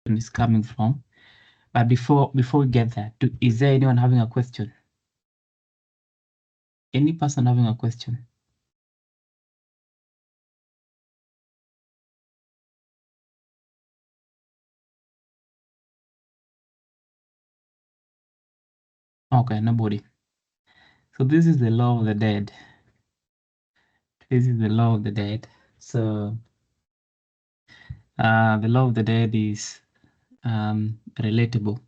is coming from. But before we get there, is there anyone having a question? Any person having a question? Okay, nobody. So this is the law of the dead. This is the law of the dead. So the law of the dead is relatable,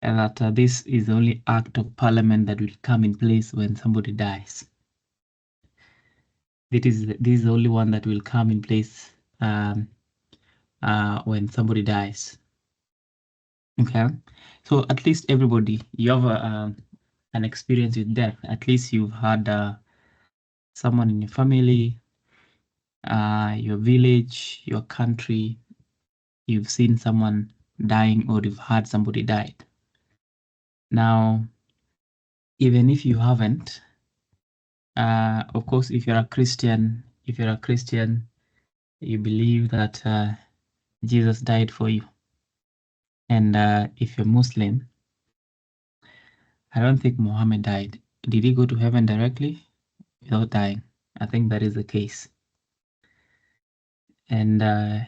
and that this is the only act of parliament that will come in place when somebody dies. This is the only one that will come in place when somebody dies. Okay, so at least everybody, you have an experience with death. At least you've had someone in your family, your village, your country, you've seen someone dying or you've heard somebody died. Now, even if you haven't, of course, if you're a Christian, you believe that Jesus died for you. And if you're Muslim, I don't think Muhammad died. Did he go to heaven directly without dying? I think that is the case. And now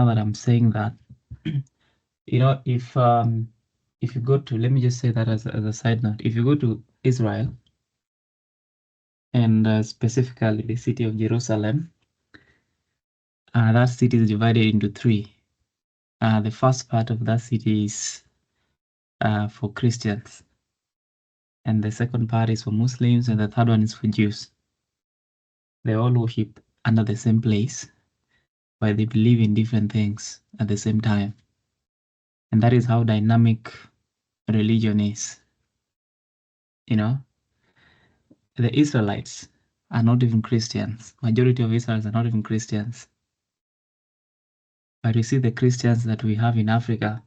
that I'm saying that, you know, if you go to, let me just say that as a side note, if you go to Israel, and specifically the city of Jerusalem, that city is divided into three. The first part of that city is for Christians, and the second part is for Muslims, and the third one is for Jews. They all worship under the same place, but they believe in different things at the same time. And that is how dynamic religion is. You know, the Israelites are not even Christians. Majority of Israelites are not even Christians. But you see the Christians that we have in Africa,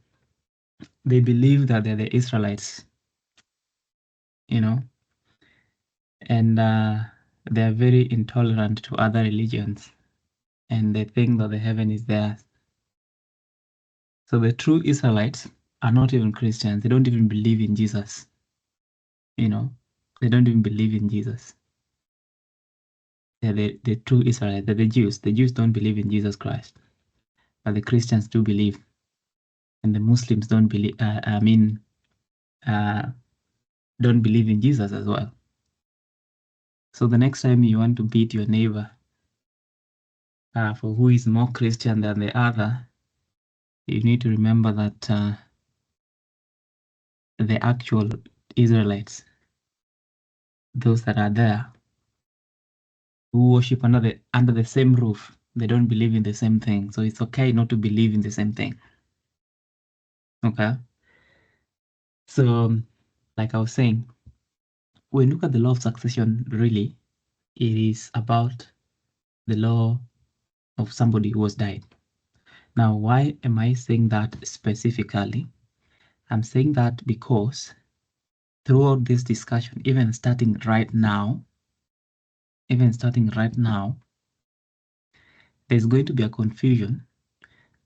they believe that they're the Israelites, you know, and they're very intolerant to other religions, and they think that the heaven is theirs. So the true Israelites are not even Christians. They don't even believe in Jesus. You know, they don't even believe in Jesus. They're the true Israelites. They're the Jews. The Jews don't believe in Jesus Christ, but the Christians do believe, and the Muslims don't believe. Don't believe in Jesus as well. So the next time you want to beat your neighbor for who is more Christian than the other, you need to remember that the actual Israelites, those that are there, who worship under the same roof, they don't believe in the same thing. So it's okay not to believe in the same thing. Okay. So, like I was saying, when you look at the law of succession, really, it is about the law of somebody who has died. Now, why am I saying that specifically? I'm saying that because throughout this discussion, even starting right now, there's going to be a confusion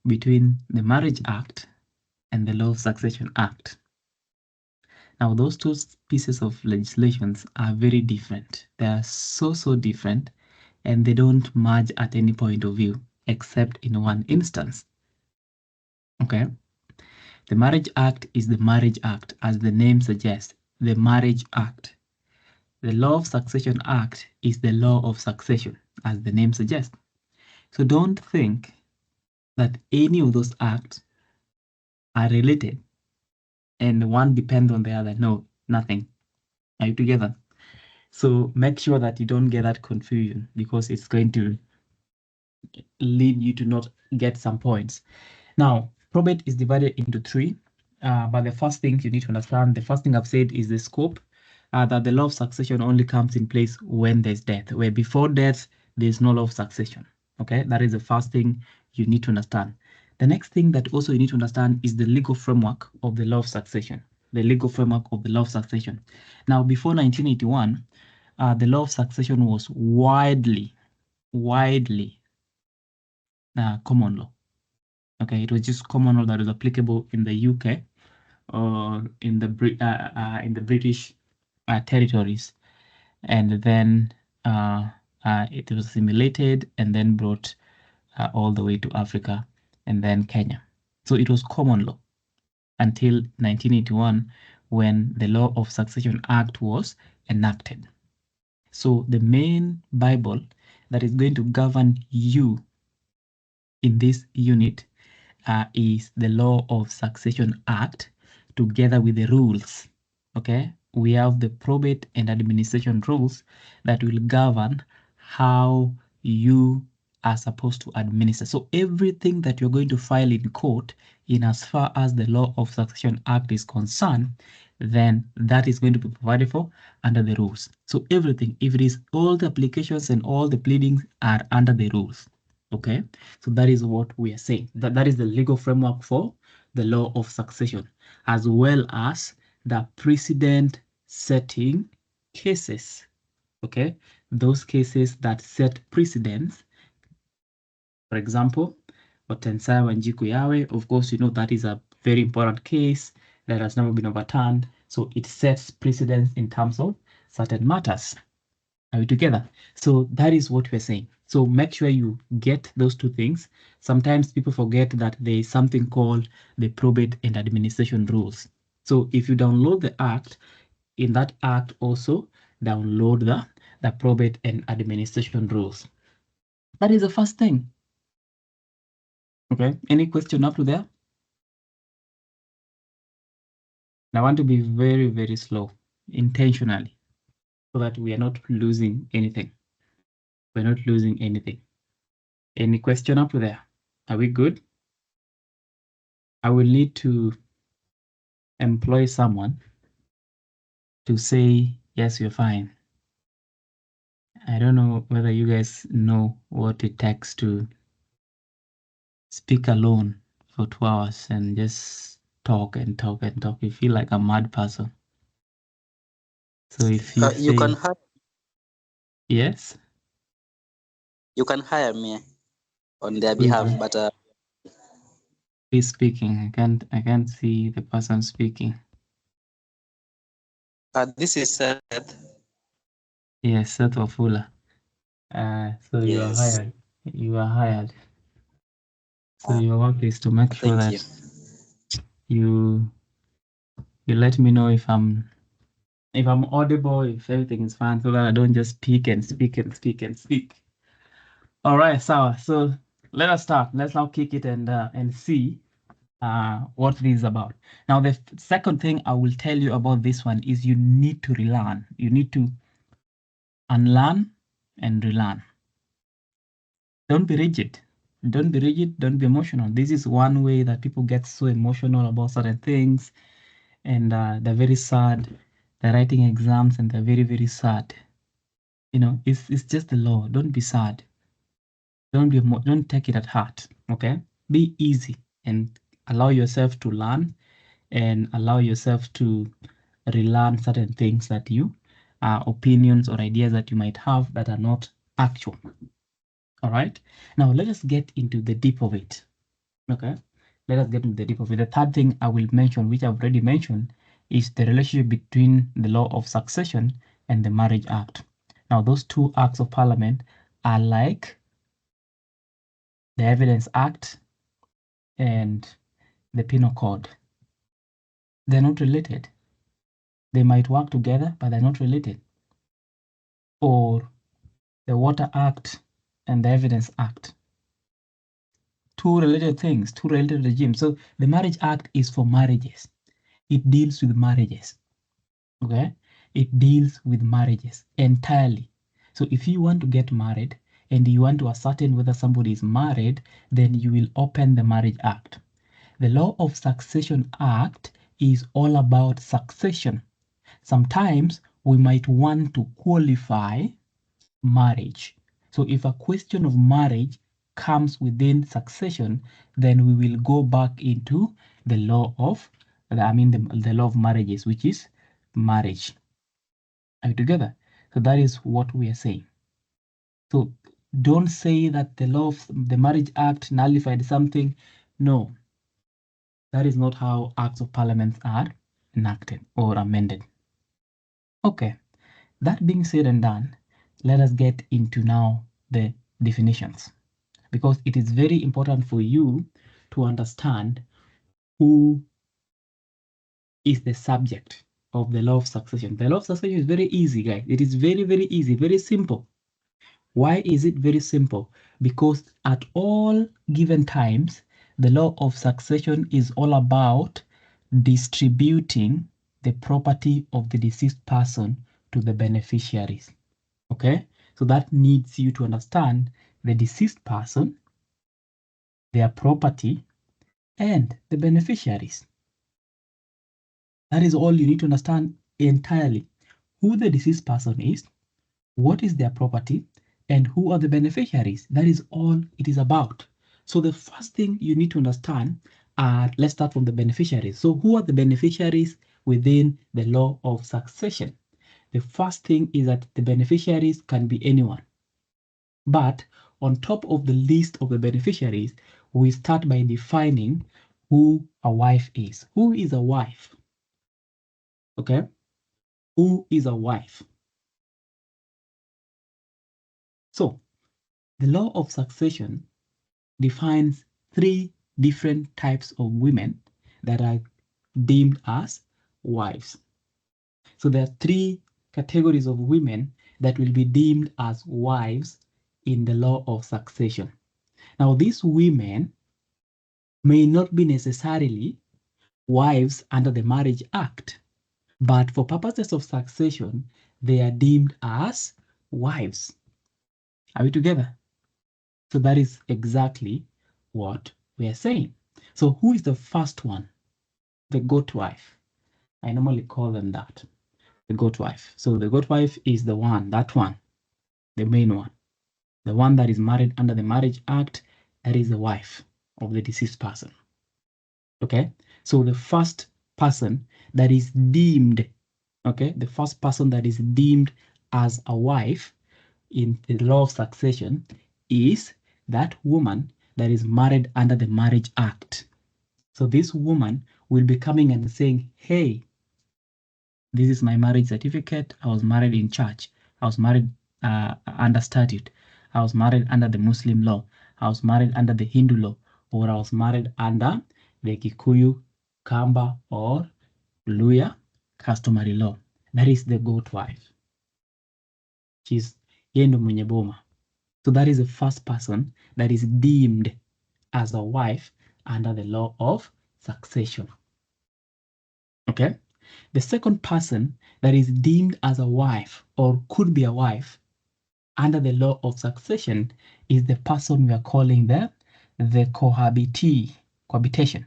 between the Marriage Act and the Law of Succession Act. Now, those two pieces of legislations are very different. They are so different, and they don't merge at any point of view, except in one instance. Okay? The Marriage Act is the Marriage Act, as the name suggests, the Marriage Act. The Law of Succession Act is the law of succession, as the name suggests. So don't think that any of those acts are related and one depends on the other. No, nothing. Are you together? So make sure that you don't get that confusion, because it's going to lead you to not get some points. Now, probate is divided into three, but the first thing you need to understand, the first thing I've said is the scope, that the law of succession only comes in place when there's death, where before death, there's no law of succession. Okay, that is the first thing you need to understand. The next thing that also you need to understand is the legal framework of the law of succession. The legal framework of the law of succession. Now, before 1981, the law of succession was widely common law. Okay, it was just common law that was applicable in the UK or in the British territories, and then it was assimilated and then brought all the way to Africa and then Kenya. So it was common law until 1981 when the Law of Succession Act was enacted. So the main Bible that is going to govern you in this unit is the Law of Succession Act together with the rules. Okay, we have the probate and administration rules that will govern how you are supposed to administer. So everything that you're going to file in court, in as far as the Law of Succession Act is concerned, then that is going to be provided for under the rules. So everything, if it is all the applications and all the pleadings are under the rules. Okay, so that is what we are saying. That is the legal framework for the law of succession, as well as the precedent setting cases. Okay, those cases that set precedents. For example, Otensai Wanjiku Yawe, of course, you know that is a very important case that has never been overturned. So it sets precedents in terms of certain matters. Are we together? So that is what we're saying. So make sure you get those two things. Sometimes people forget that there is something called the probate and administration rules. So if you download the act, in that act also download the probate and administration rules. That is the first thing. Okay, any question up to there? I want to be very, very slow intentionally so that we are not losing anything. We're not losing anything. Any question up to there? Are we good? I will need to employ someone to say, yes, you're fine. I don't know whether you guys know what it takes to speak alone for 2 hours and just talk and talk and talk. You feel like a mad person. So if you say, can hire, yes, you can hire me on their who is behalf, that? but Who is speaking? I can't see the person speaking. this is Seth. Yes, Seth Wafula. So you are Yes. hired. You are hired. So your work is to make sure Thank you. that you let me know if I'm audible, if everything is fine, so that I don't just speak and speak and speak and speak. All right, so let us start. Let's now kick it and see what this is about. Now, the second thing I will tell you about this one is you need to relearn. You need to unlearn and relearn. Don't be rigid. Don't be rigid. Don't be emotional. This is one way that people get so emotional about certain things, and they're very sad. They're writing exams and they're very, very sad. You know, it's just the law. Don't be sad. Don't take it at heart. Okay, be easy and allow yourself to learn and allow yourself to relearn certain things that you opinions or ideas that you might have that are not actual. All right, now let us get into the deep of it. Okay, let us get into the deep of it. The third thing I will mention, which I've already mentioned, is the relationship between the law of succession and the Marriage Act. Now, those two acts of parliament are like the Evidence Act and the Penal Code. They're not related. They might work together, but they're not related. Or the Water Act and the Evidence Act. Two related things, two related regimes. So the Marriage Act is for marriages. It deals with marriages. Okay? It deals with marriages entirely. So if you want to get married and you want to ascertain whether somebody is married, then you will open the Marriage Act. The Law of Succession Act is all about succession. Sometimes we might want to qualify marriage. So if a question of marriage comes within succession, then we will go back into the law of, the law of marriages, which is marriage. Are you together? So that is what we are saying. So don't say that the law of the Marriage Act nullified something No, that is not how acts of parliament are enacted or amended. Okay, that being said and done, let us get into now the definitions, because it is very important for you to understand who is the subject of the law of succession. The law of succession is very easy, guys. It is very, very easy, very simple. Why is it very simple? Because at all given times, the law of succession is all about distributing the property of the deceased person to the beneficiaries. Okay? So that needs you to understand the deceased person, their property, and the beneficiaries. That is all you need to understand entirely. Who the deceased person is, what is their property, and who are the beneficiaries. That is all it is about. So the first thing you need to understand are, let's start from the beneficiaries. So who are the beneficiaries within the law of succession? The first thing is that the beneficiaries can be anyone. But on top of the list of the beneficiaries, we start by defining who a wife is. Who is a wife? Okay? Who is a wife? So the law of succession defines 3 different types of women that are deemed as wives. So there are 3 categories of women that will be deemed as wives in the law of succession. Now, these women may not be necessarily wives under the Marriage Act, but for purposes of succession, they are deemed as wives. Are we together? So that is exactly what we are saying. So who is the first one? The goat wife. I normally call them that, the goat wife. So the goat wife is the one, that one, the main one, the one that is married under the Marriage Act, that is the wife of the deceased person. Okay, so the first person that is deemed, okay, the first person that is deemed as a wife in the law of succession is that woman that is married under the Marriage Act. So this woman will be coming and saying, hey, this is my marriage certificate. I was married in church. I was married under statute. I was married under the Muslim law. I was married under the Hindu law, or I was married under the Kikuyu, Kamba, or Luya customary law. That is the goat wife. She's yendo mwenye boma. So that is the first person that is deemed as a wife under the law of succession. Okay? The second person that is deemed as a wife or could be a wife under the law of succession is the person we are calling the cohabitation.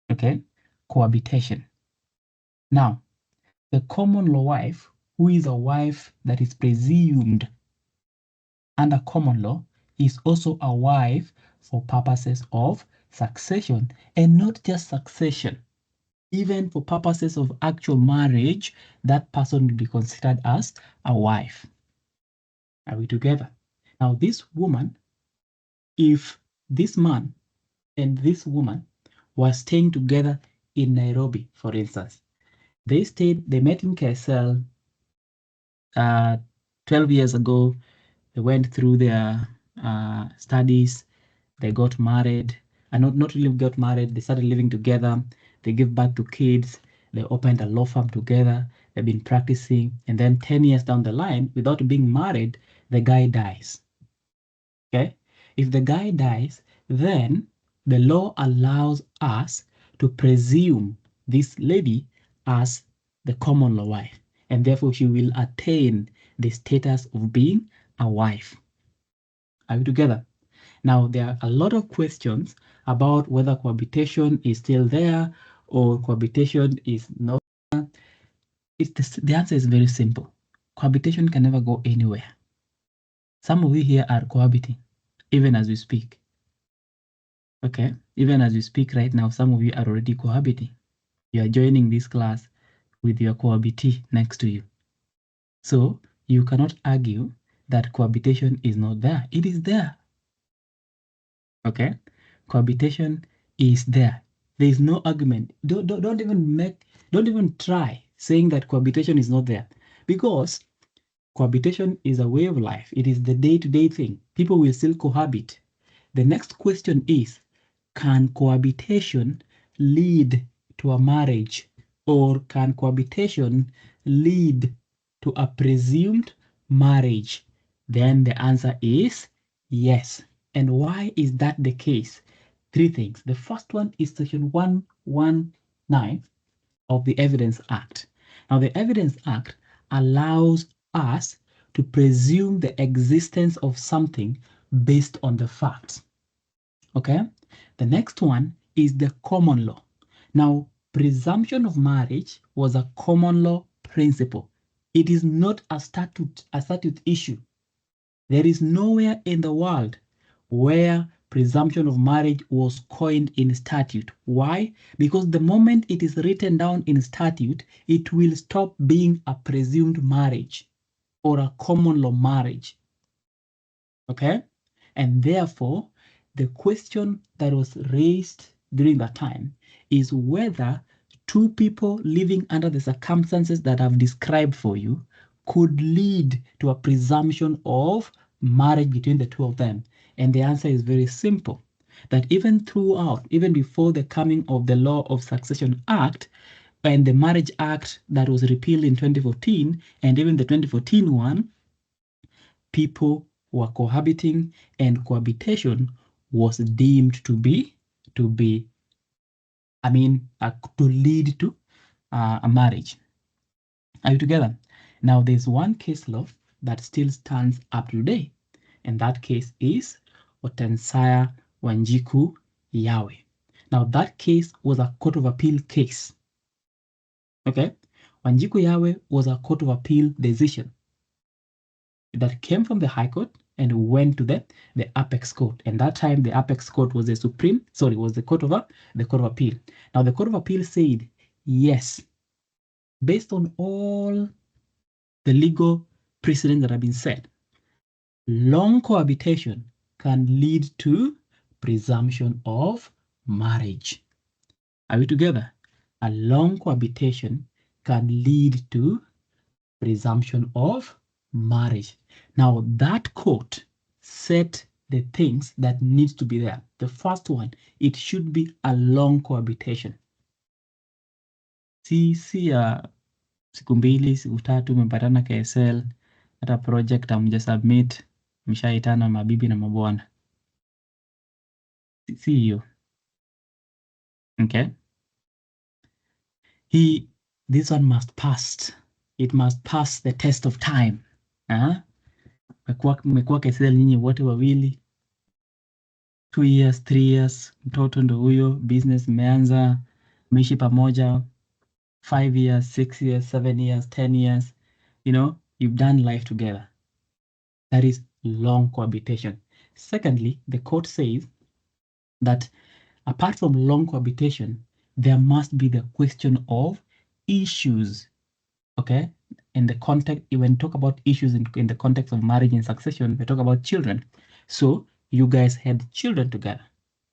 Okay? Cohabitation. Now, the common law wife, who is a wife that is presumed under common law, is also a wife for purposes of succession, and not just succession. Even for purposes of actual marriage, that person will be considered as a wife. Are we together? Now, this woman, if this man and this woman were staying together in Nairobi, for instance, they met in KSL 12 years ago. They went through their studies, they got married, and not really got married, they started living together, they gave birth to kids, they opened a law firm together, they've been practicing, and then 10 years down the line, without being married, the guy dies. Okay? If the guy dies, then the law allows us to presume this lady as the common law wife, and therefore she will attain the status of being a wife. Are we together? Now, there are a lot of questions about whether cohabitation is still there or cohabitation is not there. The answer is very simple. Cohabitation can never go anywhere. Some of you here are cohabiting, even as we speak. Okay, even as we speak right now, some of you are already cohabiting. You are joining this class with your cohabitee next to you. So you cannot argue that cohabitation is not there. It is there. Okay, Cohabitation is there. There is no argument. Don't even try saying that cohabitation is not there, because cohabitation is a way of life. It is the day-to-day thing. People will still cohabit. The next question is, can cohabitation lead to a marriage, or can cohabitation lead to a presumed marriage? Then the answer is yes. And why is that the case? Three things. The first one is section 119 of the Evidence Act. Now, the Evidence Act allows us to presume the existence of something based on the facts. Okay? The next one is the common law. Now, presumption of marriage was a common law principle. It is not a statute issue. There is nowhere in the world where presumption of marriage was coined in statute. Why? Because the moment it is written down in statute, it will stop being a presumed marriage or a common law marriage. Okay? And therefore, the question that was raised during that time is whether two people living under the circumstances that I've described for you could lead to a presumption of marriage between the two of them. And the answer is very simple, that even before the coming of the Law of Succession Act and the Marriage Act that was repealed in 2014, and even the 2014 one, people were cohabiting, and cohabitation was deemed to lead to a marriage. Are you together? Now, there's one case law that still stands up today, and that case is Otensaya Wanjiku Yawe. Now, that case was a Court of Appeal case. Okay? Wanjiku Yawe was a Court of Appeal decision that came from the High Court and went to the Apex Court. And that time, the Apex Court was the Court of Appeal. Now, the Court of Appeal said, yes, based on all the legal precedents that have been set, long cohabitation can lead to presumption of marriage. Are we together? A long cohabitation can lead to presumption of marriage. Now, that court set the things that needs to be there. The first one, it should be a long cohabitation. Si siku mbili, siku tatu umepatana KSL, hata project hamja submit, mshaitana mabibi na mabwana. Si hiyo. Okay? This one must pass. It must pass the test of time. Mmekuwa KSL nyinyi wote wawili, 2 years, 3 years, mtoto ndo huyo, business imeanza, meishi pamoja, 5 years, 6 years, 7 years, 10 years, you've done life together. That is long cohabitation. Secondly, the court says that apart from long cohabitation, there must be the question of issues. Okay? In the context, when we talk about issues in the context of marriage and succession, we talk about children. So you guys had children together.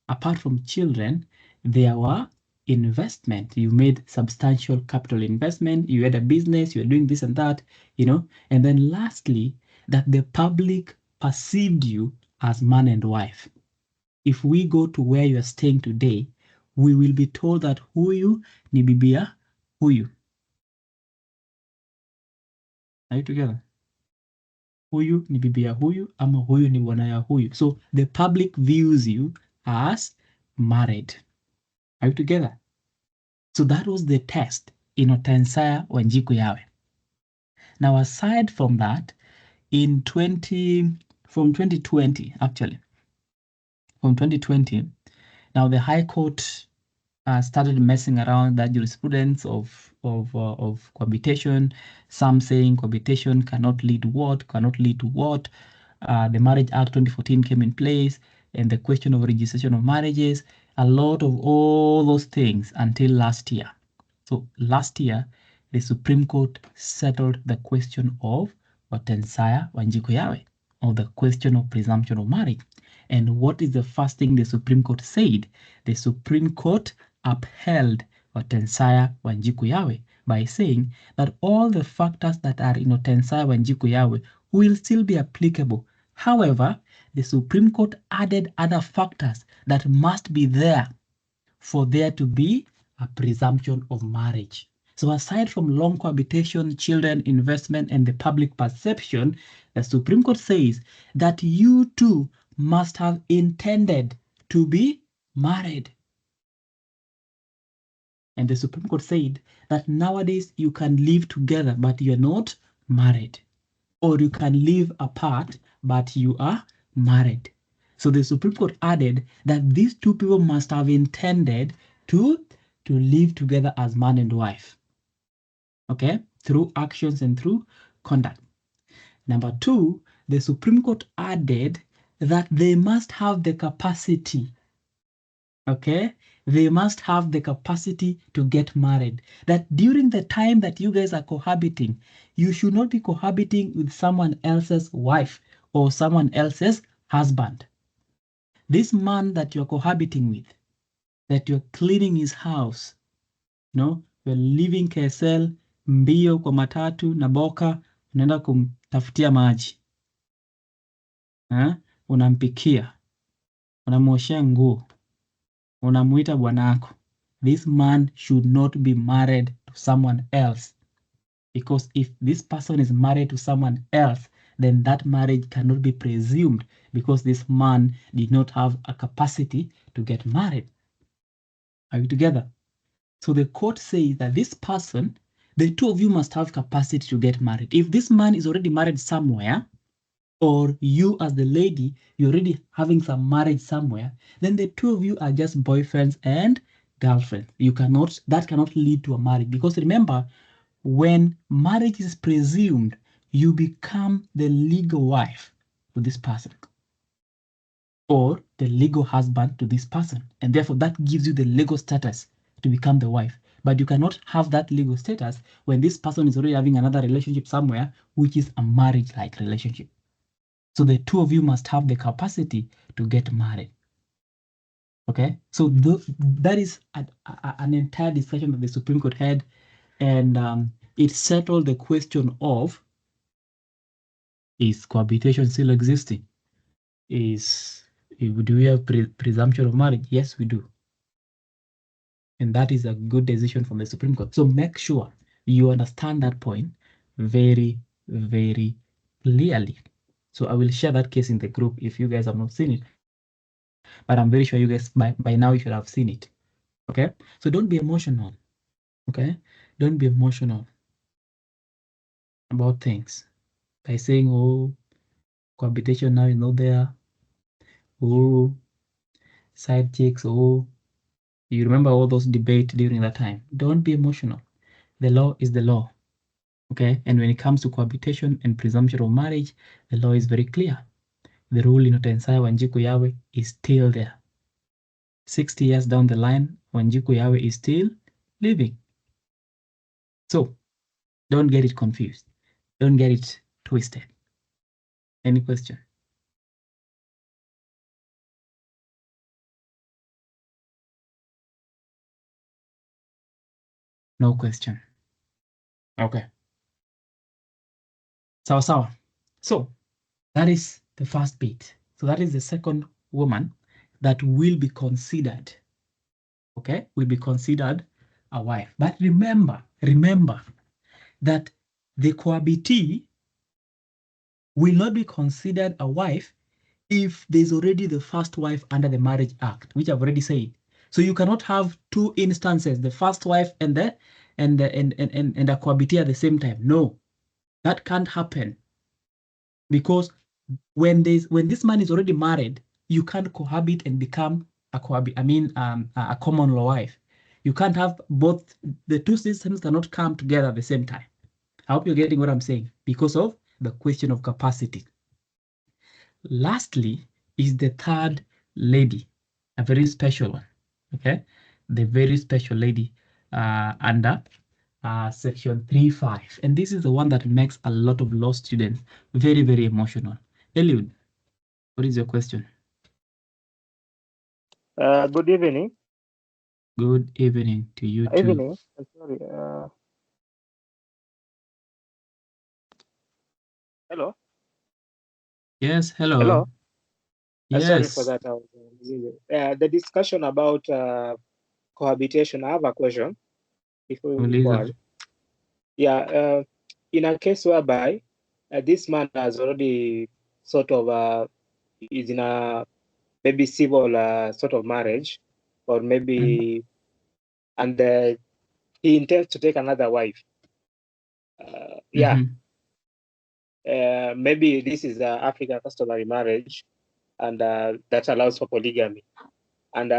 Apart from children, there were investment. You made substantial capital investment. You had a business. You were doing this and that, And then lastly, that the public perceived you as man and wife. If we go to where you are staying today, we will be told that huyu ni bibia huyu. Are you together? Huyu ni bibia huyu, ama huyu ni bwanaya huyu. So the public views you as married. Are you together? So that was the test in Otensaya Wanjiku Yawe. Now, aside from that, from 2020, actually, from 2020, now the High Court started messing around that jurisprudence of cohabitation. Some saying cohabitation cannot lead to what. The Marriage Act 2014 came in place, and the question of registration of marriages, a lot of all those things until last year. So last year, the Supreme Court settled the question of Otensaya Wanjiku Yawe, or the question of presumption of marriage. And what is the first thing the Supreme Court said? The Supreme Court upheld Otensaya Wanjiku Yawe by saying that all the factors that are in Otensaya Wanjiku Yawe will still be applicable. However, the Supreme Court added other factors that must be there for there to be a presumption of marriage. So aside from long cohabitation, children, investment, and the public perception, the Supreme Court says that you too must have intended to be married. And the Supreme Court said that nowadays you can live together, but you're not married. Or you can live apart, but you are married. So the Supreme Court added that these two people must have intended to live together as man and wife. Okay? Through actions and through conduct. Number two, the Supreme Court added that they must have the capacity. Okay? They must have the capacity to get married. That during the time that you guys are cohabiting, you should not be cohabiting with someone else's wife or someone else's husband. This man that you're cohabiting with, that you're cleaning his house, no, you're leaving KSL, mbio kwa matatu na boka, unaenda kumtafutia maji. Unampikia, unamwoshea nguo, unamuita bwanako. This man should not be married to someone else. Because if this person is married to someone else, then that marriage cannot be presumed because this man did not have a capacity to get married. Are you together? So the court says that this person, the two of you must have capacity to get married. If this man is already married somewhere, or you as the lady, you're already having some marriage somewhere, then the two of you are just boyfriends and girlfriends. That cannot lead to a marriage. Because remember, when marriage is presumed, you become the legal wife to this person or the legal husband to this person. And therefore, that gives you the legal status to become the wife. But you cannot have that legal status when this person is already having another relationship somewhere, which is a marriage-like relationship. So the two of you must have the capacity to get married. Okay, so that is an entire discussion that the Supreme Court had, and it settled the question of, is cohabitation still existing? Do we have presumption of marriage? Yes, we do. And that is a good decision from the Supreme Court. So make sure you understand that point very, very clearly. So I will share that case in the group if you guys have not seen it. But I'm very sure you guys by now you should have seen it. Okay? So don't be emotional. Okay? Don't be emotional about things by saying, oh, cohabitation now is not there. Oh, side chicks. Oh, you remember all those debates during that time. Don't be emotional. The law is the law. Okay? And when it comes to cohabitation and presumption of marriage, the law is very clear. The rule in Otensaya Wanjiku Yawe is still there. 60 years down the line, Wanjiku Yawe is still living. So, don't get it confused. Don't get it twisted. Any question? No question. Okay. So that is the first bit. So that is the second woman that will be considered. Okay, will be considered a wife. But remember that the cohabitee will not be considered a wife if there's already the first wife under the Marriage Act, which I've already said. So you cannot have two instances, the first wife and a cohabitee at the same time. No, that can't happen. Because when this man is already married, you can't cohabit and become a common law wife. You can't have both. The two systems cannot come together at the same time. I hope you're getting what I'm saying, because of the question of capacity. Lastly is the third lady, a very special one. Okay, the very special lady under section 3.5, and this is the one that makes a lot of law students very, very emotional. Eliud, what is your question? Good evening. Good evening to you too. Evening. Sorry. Hello. Yes, hello. Hello. Yes. Sorry for that. I was the discussion about cohabitation. I have a question before we move on. Yeah. In a case whereby this man has already sort of is in a maybe civil sort of marriage, or maybe, and he intends to take another wife. Yeah. Maybe this is African customary marriage, and that allows for polygamy. And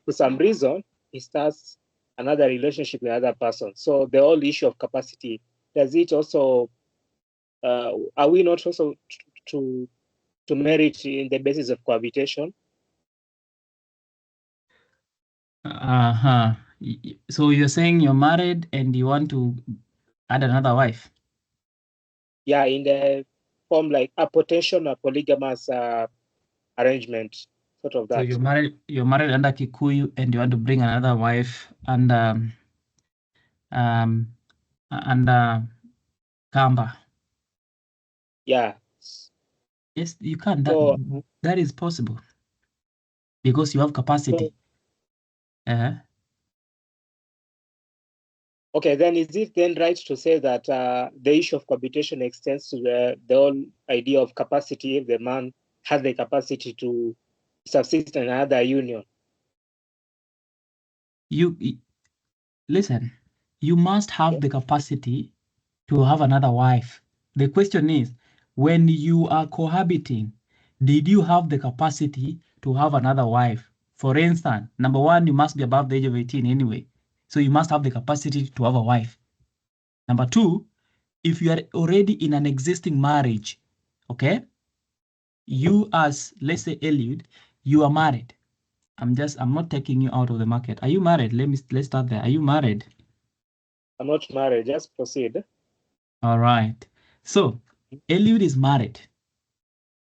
for some reason, he starts another relationship with another person. So the whole issue of capacity, does it also, are we not also to marry it in the basis of cohabitation? So you're saying you're married and you want to add another wife? Yeah, in the form like a potential polygamous arrangement, sort of that. So you're married under Kikuyu and you want to bring another wife under Kamba. Yeah. Yes, you can. So, that is possible because you have capacity. Okay, then is it then right to say that the issue of cohabitation extends to the whole idea of capacity if the man has the capacity to subsist in another union? You listen, you must have the capacity to have another wife. The question is, when you are cohabiting, did you have the capacity to have another wife? For instance, number one, you must be above the age of 18 anyway. So you must have the capacity to have a wife. Number two, if you are already in an existing marriage, okay? You as, let's say, Eliud, you are married. I'm not taking you out of the market. Are you married? Let's start there. Are you married? I'm not married. Just proceed. All right. So Eliud is married,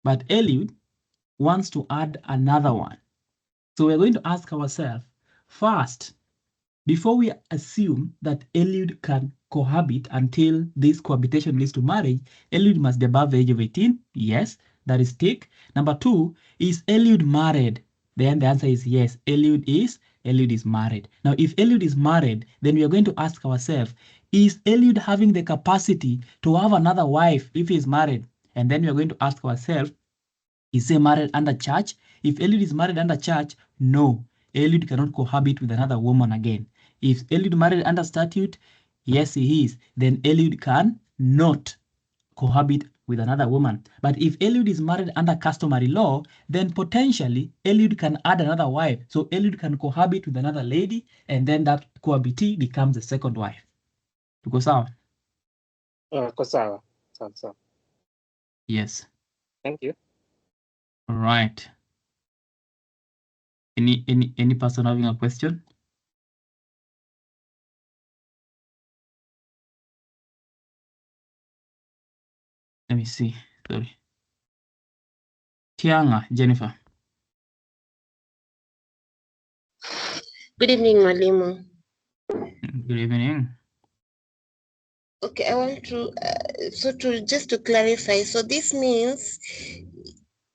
but Eliud wants to add another one. So we're going to ask ourselves first, before we assume that Eliud can cohabit until this cohabitation leads to marriage, Eliud must be above the age of 18. Yes, that is tick. Number two, is Eliud married? Then the answer is yes, Eliud is married. Now, if Eliud is married, then we are going to ask ourselves, is Eliud having the capacity to have another wife if he is married? And then we are going to ask ourselves, is he married under church? If Eliud is married under church, no, Eliud cannot cohabit with another woman again. If Eliud married under statute, yes, he is. Then Eliud can not cohabit with another woman. But if Eliud is married under customary law, then potentially Eliud can add another wife. So Eliud can cohabit with another lady, and then that cohabitee becomes the second wife. Tuko sawa? Sawa. Yes. Thank you. All right. Any person having a question? Let me see. Sorry. Tianga, Jennifer. Good evening, Mwalimu. Good evening. Okay, I want to, just to clarify, so this means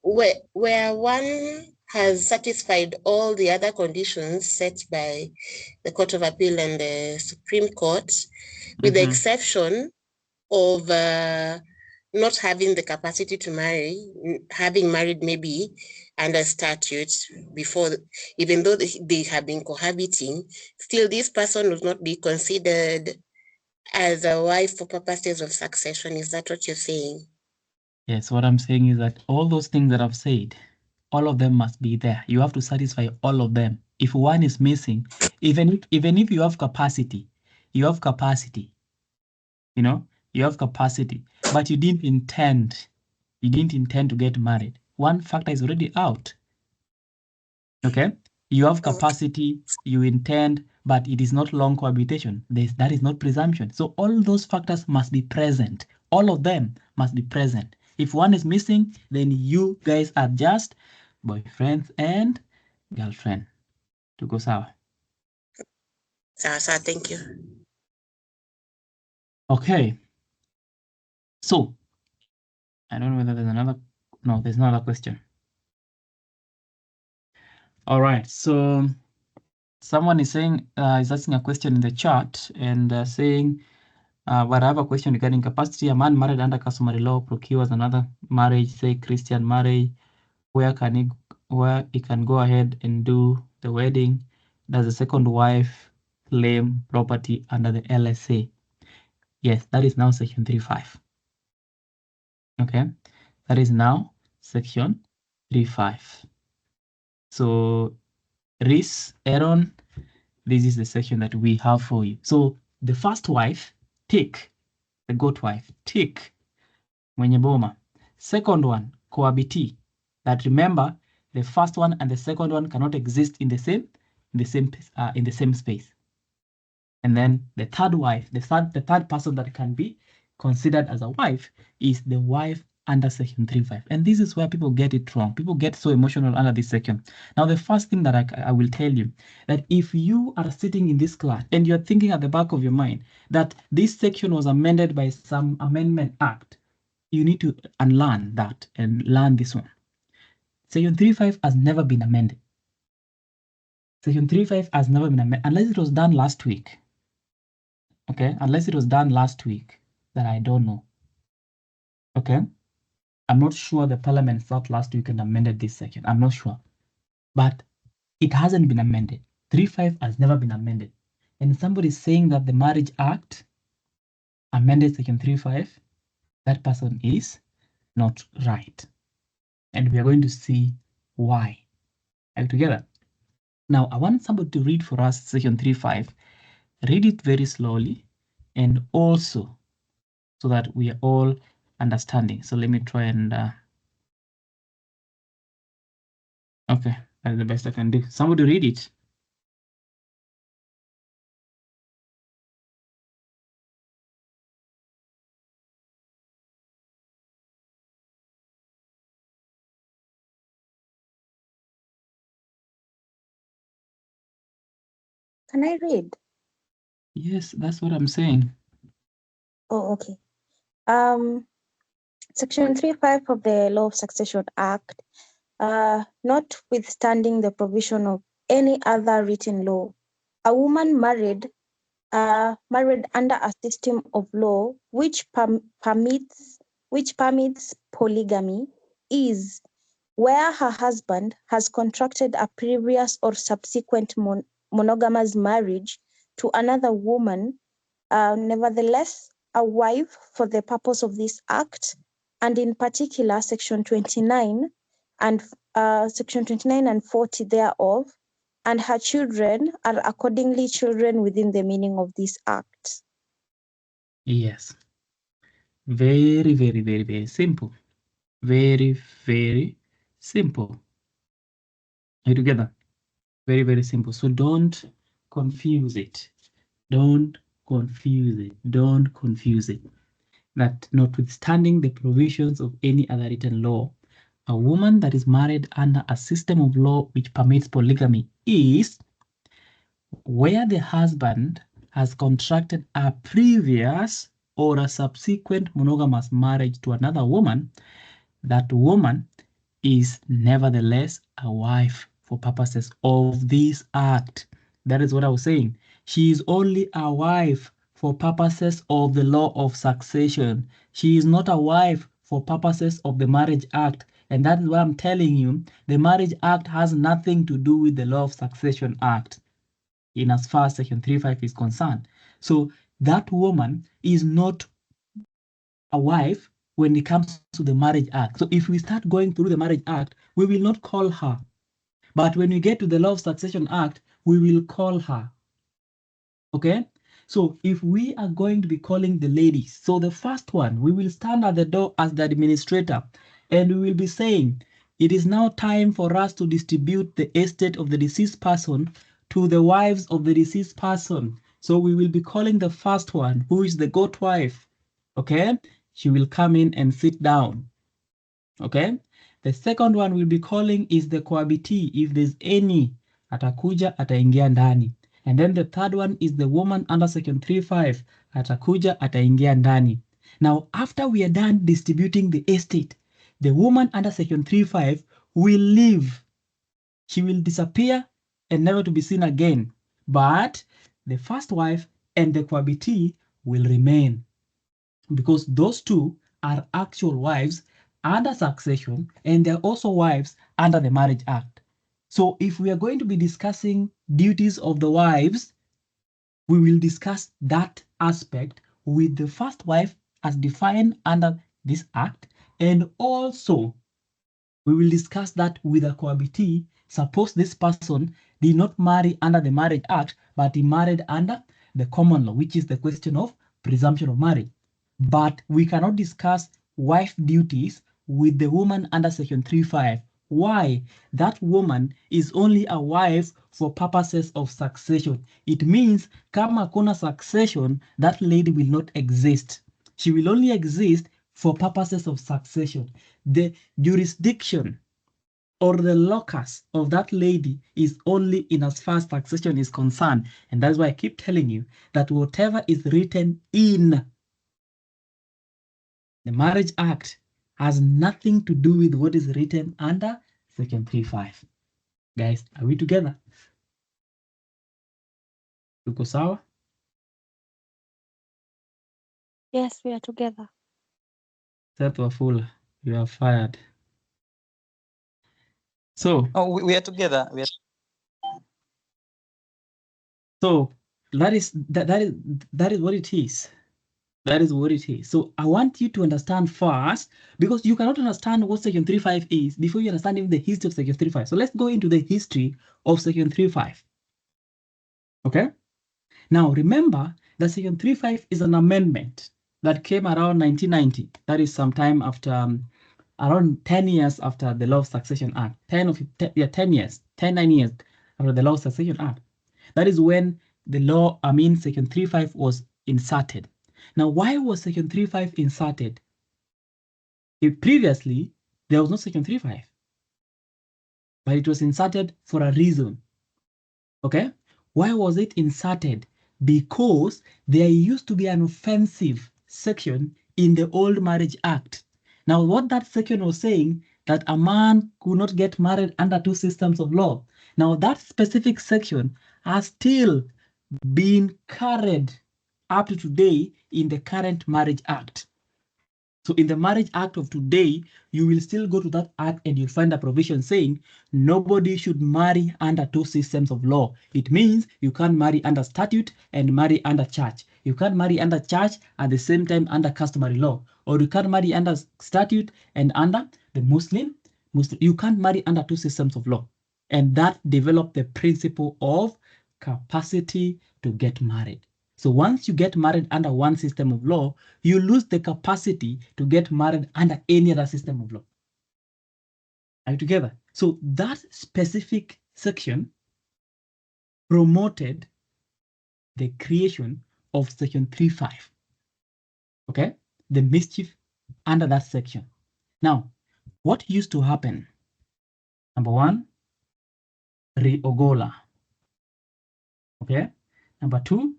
where one has satisfied all the other conditions set by the Court of Appeal and the Supreme Court, with the exception of not having the capacity to marry, having married maybe under statute before, even though they have been cohabiting, still this person would not be considered as a wife for purposes of succession. Is that what you're saying? Yes, what I'm saying is that all those things that I've said, all of them must be there. You have to satisfy all of them. If one is missing, even if you have capacity, you have capacity, but you didn't intend to get married. One factor is already out. Okay? You have capacity, you intend, but it is not long cohabitation. That is not presumption. So all those factors must be present. All of them must be present. If one is missing, then you guys are just boyfriend and girlfriend. Tuko sawa? Sasa, thank you. Okay. So, I don't know whether there's another. No, there's no other question. All right. So, someone is saying, is asking a question in the chat and saying, but I have a question regarding capacity. A man married under customary law procures another marriage, say Christian marriage, where he can go ahead and do the wedding. Does the second wife claim property under the LSA? Yes, that is now section 3.5. Okay, that is now section 3.5. So, Reese, Aaron, this is the section that we have for you. So, the first wife, tick. The goat wife, tick. Mwenye boma. Second one, cohabitee. That remember, the first one and the second one cannot exist in the same space. And then the third wife, the third person that can be considered as a wife is the wife under section 3.5. And this is where people get it wrong. People get so emotional under this section. Now, the first thing that I will tell you, that if you are sitting in this class and you're thinking at the back of your mind that this section was amended by some amendment act, you need to unlearn that and learn this one. Section 3.5 has never been amended. Section 3.5 has never been amended unless it was done last week. Okay, unless it was done last week, that I don't know. Okay, I'm not sure the parliament thought last week and amended this section. I'm not sure, but it hasn't been amended. 3.5 has never been amended. And somebody saying that the Marriage Act amended section 3.5, that person is not right. And we are going to see why. Are we together? Now, I want somebody to read for us section 3.5. Read it very slowly and also so that we are all understanding. So let me try and okay, that's the best I can do. Somebody read it. Can I read? Yes, that's what I'm saying. Oh, okay. Section 3.5 of the Law of Succession Act, notwithstanding the provision of any other written law, a woman married under a system of law which permits polygamy is where her husband has contracted a previous or subsequent monogamous marriage to another woman, nevertheless a wife for the purpose of this act, and in particular section 29 and 40 thereof, and her children are accordingly children within the meaning of this act. Yes. Very, very, very, very simple. Very, very simple. Are you together? Very, very simple. So don't confuse it. Don't confuse it. Don't confuse it. That notwithstanding the provisions of any other written law, a woman that is married under a system of law which permits polygamy is where the husband has contracted a previous or a subsequent monogamous marriage to another woman, that woman is nevertheless a wife for purposes of this act. That is what I was saying. She is only a wife for purposes of the law of succession. She is not a wife for purposes of the Marriage Act. And that is why I'm telling you, the Marriage Act has nothing to do with the Law of Succession Act in as far as section 3.5 is concerned. So that woman is not a wife when it comes to the Marriage Act. So if we start going through the Marriage Act, we will not call her. But when we get to the Law of Succession Act, we will call her. Okay? So if we are going to be calling the ladies, so the first one, we will stand at the door as the administrator and we will be saying, it is now time for us to distribute the estate of the deceased person to the wives of the deceased person. So we will be calling the first one, who is the goat wife. Okay? She will come in and sit down. Okay? The second one we'll be calling is the cohabitee, if there's any atakuja ataingia ndani. And then the third one is the woman under section 3.5, atakuja ataingia ndani. Now after we are done distributing the estate, the woman under section 3.5 will leave. She will disappear and never to be seen again. But the first wife and the cohabitee will remain, because those two are actual wives under succession, and they're also wives under the Marriage Act. So if we are going to be discussing duties of the wives, we will discuss that aspect with the first wife as defined under this act, and also we will discuss that with a cohabitee. Suppose this person did not marry under the Marriage Act, but he married under the common law, which is the question of presumption of marriage. But we cannot discuss wife duties with the woman under section 3.5. Why? That woman is only a wife for purposes of succession. It means kama kuna succession, that lady will not exist. She will only exist for purposes of succession. The jurisdiction or the locus of that lady is only in as far as succession is concerned. And that's why I keep telling you that whatever is written in the Marriage Act has nothing to do with what is written under section 3.5. Guys, are we together? Tuko sawa? Yes, we are together. Seth Wafula, you are fired. So, we are together. So that is what it is. That is what it is. So I want you to understand first, because you cannot understand what section 3.5 is before you understand even the history of section 3.5. So let's go into the history of section 3.5. Okay? Now remember that section 3.5 is an amendment that came around 1990. That is sometime after around 10 years after the Law of Succession Act. 9 years after the Law of Succession Act. That is when the law, section 3.5 was inserted. Now, why was section 3.5 inserted? If previously, there was no section 3.5, but it was inserted for a reason. Okay? Why was it inserted? Because there used to be an offensive section in the old Marriage Act. Now, what that section was saying, that a man could not get married under two systems of law. Now, that specific section has still been carried up to today in the current Marriage Act. So in the Marriage Act of today, you will still go to that act and you'll find a provision saying nobody should marry under two systems of law. It means you can't marry under statute and marry under church. You can't marry under church at the same time under customary law, or you can't marry under statute and under the Muslim. You can't marry under two systems of law. And that developed the principle of capacity to get married. So once you get married under one system of law, you lose the capacity to get married under any other system of law. Are you together? So that specific section promoted the creation of section 3.5. Okay? The mischief under that section. Now, what used to happen? Number one, re-ogola. Okay? Number two,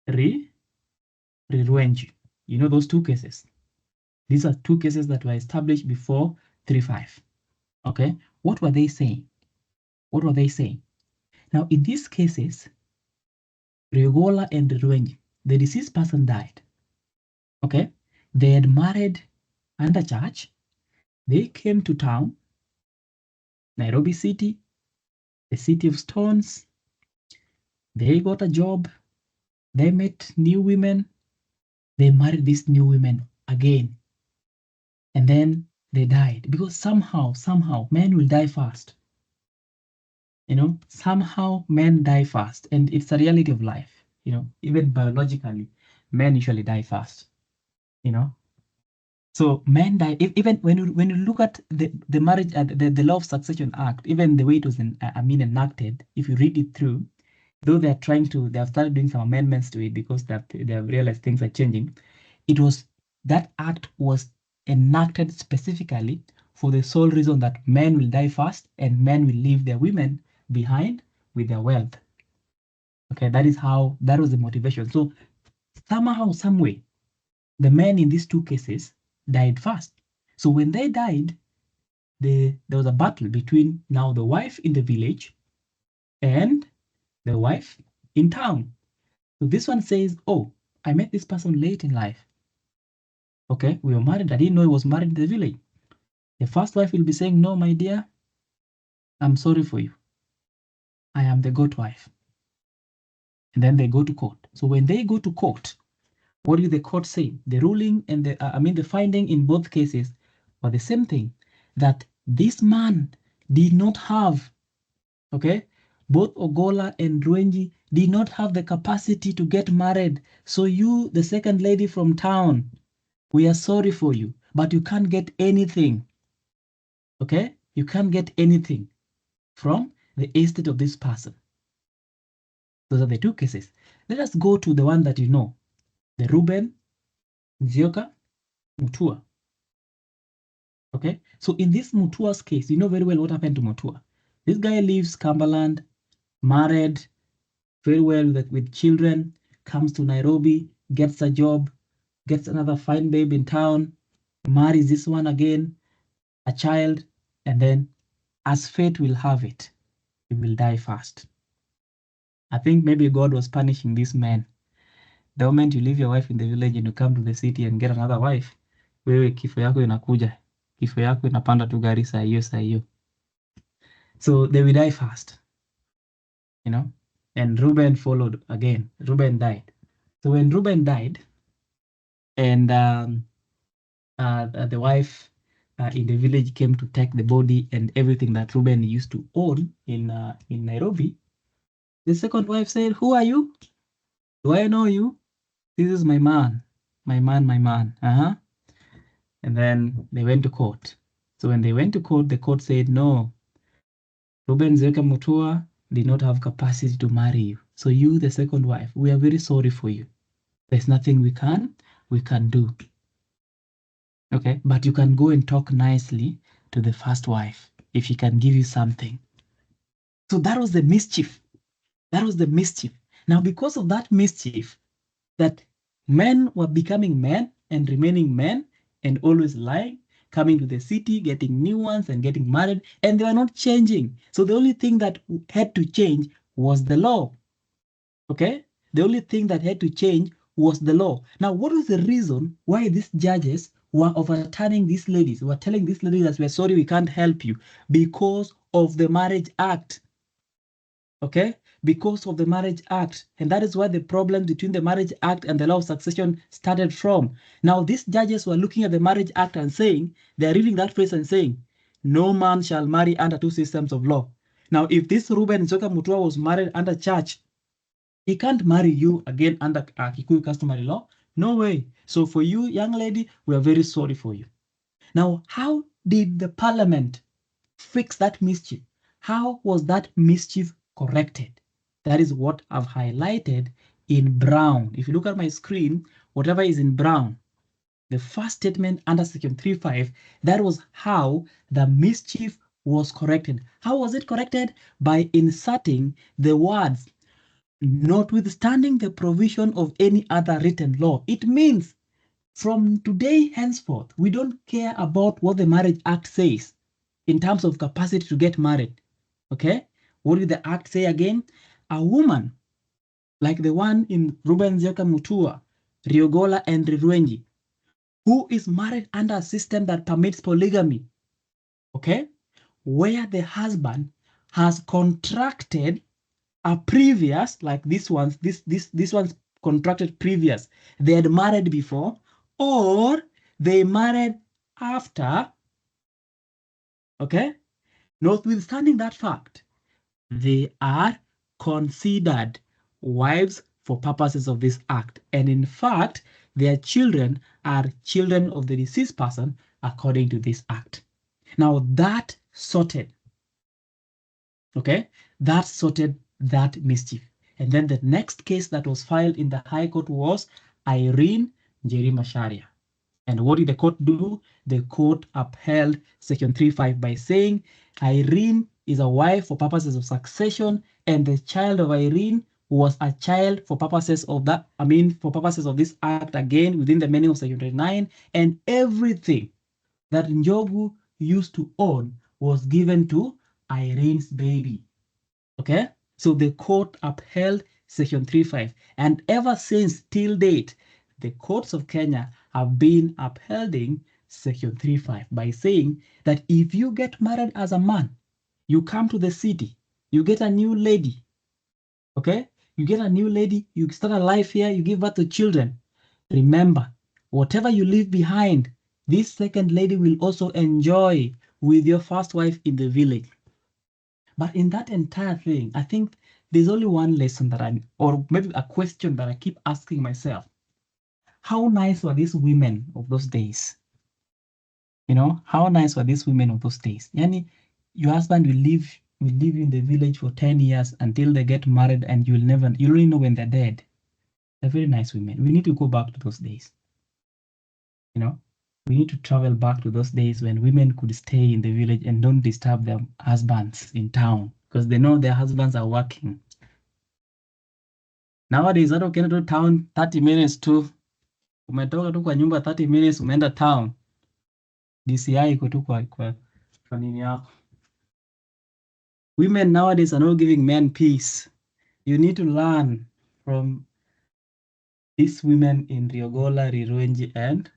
re-ruenji. You know those two cases. These are two cases that were established before 3.5. Okay, what were they saying? What were they saying? Now, in these cases, Riogola and Ruenji, the deceased person died. Okay, they had married under church. They came to town, Nairobi City, the city of stones. They got a job. They met new women. They married these new women again. And then they died, because somehow, men will die first. You know, somehow men die first, and it's a reality of life. You know, even biologically, men usually die first. You know, so men die. Even when you look at the marriage, the Law of Succession Act, even the way it was enacted, if you read it through, though they have started doing some amendments to it because they have realized things are changing. That act was enacted specifically for the sole reason that men will die first and men will leave their women behind with their wealth. Okay, that was the motivation. So somehow, some way, the men in these two cases died first. So when they died, there was a battle between now the wife in the village and the wife in town. So this one says, oh, I met this person late in life. Okay, we were married. I didn't know he was married in the village. The first wife will be saying, no, my dear, I'm sorry for you. I am the goat wife. And then they go to court. So when they go to court, what did the court say? The ruling and the finding in both cases were the same thing, that this man did not have, okay, both Ogola and Rwenji did not have the capacity to get married. So you, the second lady from town, we are sorry for you, but you can't get anything. Okay, you can't get anything from the estate of this person. Those are the two cases. Let us go to the one that you know, the Reuben, Nzioka, Mutua. Okay, so in this Mutua's case, you know very well what happened to Mutua. This guy lives Cumberland, married, very well with children, comes to Nairobi, gets a job, gets another fine babe in town, marries this one again, a child, and then, as fate will have it, he will die fast. I think maybe God was punishing this man. The moment you leave your wife in the village and you come to the city and get another wife, wewe kifo yako inakuja. Kifo yako inapanda tu gari saa hiyo. So they will die fast, you know. And Reuben followed again. Reuben died. So when Reuben died, and the wife in the village came to take the body and everything that Reuben used to own in Nairobi, the second wife said, "Who are you? Do I know you? This is my man, my man, my man." And then they went to court. So when they went to court, the court said, no, Reuben Nzioka Mutua did not have capacity to marry you. So you, the second wife, we are very sorry for you. There's nothing we can do. Okay, but you can go and talk nicely to the first wife if she can give you something. So that was the mischief. That was the mischief. Now, because of that mischief, that men were becoming men and remaining men and always lying, coming to the city, getting new ones and getting married, and they were not changing. So the only thing that had to change was the law. Okay? The only thing that had to change was the law. Now, what was the reason why these judges were overturning these ladies? Were telling these ladies that we're sorry, we can't help you? Because of the Marriage Act. Okay? Because of the Marriage Act. And that is why the problem between the Marriage Act and the law of succession started from. Now, these judges were looking at the Marriage Act and saying, they're reading that phrase and saying, no man shall marry under two systems of law. Now, if this Reuben Nzioka Mutua was married under church, he can't marry you again under Kikuyu customary law. No way. So for you, young lady, we are very sorry for you. Now, how did the parliament fix that mischief? How was that mischief corrected? That is what I've highlighted in brown. If you look at my screen, whatever is in brown, the first statement under section 3.5, that was how the mischief was corrected. How was it corrected? By inserting the words, notwithstanding the provision of any other written law. It means from today henceforth, we don't care about what the Marriage Act says in terms of capacity to get married. Okay? What did the act say again? A woman like the one in Reuben Nzioka Mutua, Riogola, and Rwenji, who is married under a system that permits polygamy, okay, where the husband has contracted a previous, like this one's contracted previous. They had married before, or they married after, okay? Notwithstanding that fact, they are considered wives for purposes of this act. And in fact, their children are children of the deceased person according to this act. Now that sorted, okay? That sorted that mischief. And then the next case that was filed in the High Court was Irene Njeri Macharia. And what did the court do? The court upheld section 3.5 by saying Irene is a wife for purposes of succession, and the child of Irene was a child for purposes of that, for purposes of this act again within the meaning of Section 29, and everything that Njogu used to own was given to Irene's baby. Okay? So the court upheld Section 35, and ever since till date, the courts of Kenya have been upholding Section 35 by saying that if you get married as a man, you come to the city, you get a new lady, okay? You get a new lady, you start a life here, you give birth to children. Remember, whatever you leave behind, this second lady will also enjoy with your first wife in the village. But in that entire thing, I think there's only one lesson that or maybe a question that I keep asking myself. How nice were these women of those days? You know, how nice were these women of those days? Yani, your husband will live you in the village for 10 years until they get married, and you only know when they're dead. They're very nice women. We need to go back to those days. You know, we need to travel back to those days when women could stay in the village and don't disturb their husbands in town because they know their husbands are working. Nowadays, hata ukienda to town 30 minutes tu, umetoka tu kwa nyumba 30 minutes, umeenda town. DCI iko tu kwa nini yako. Women nowadays are not giving men peace. You need to learn from these women in Riogola, Rirwenji, and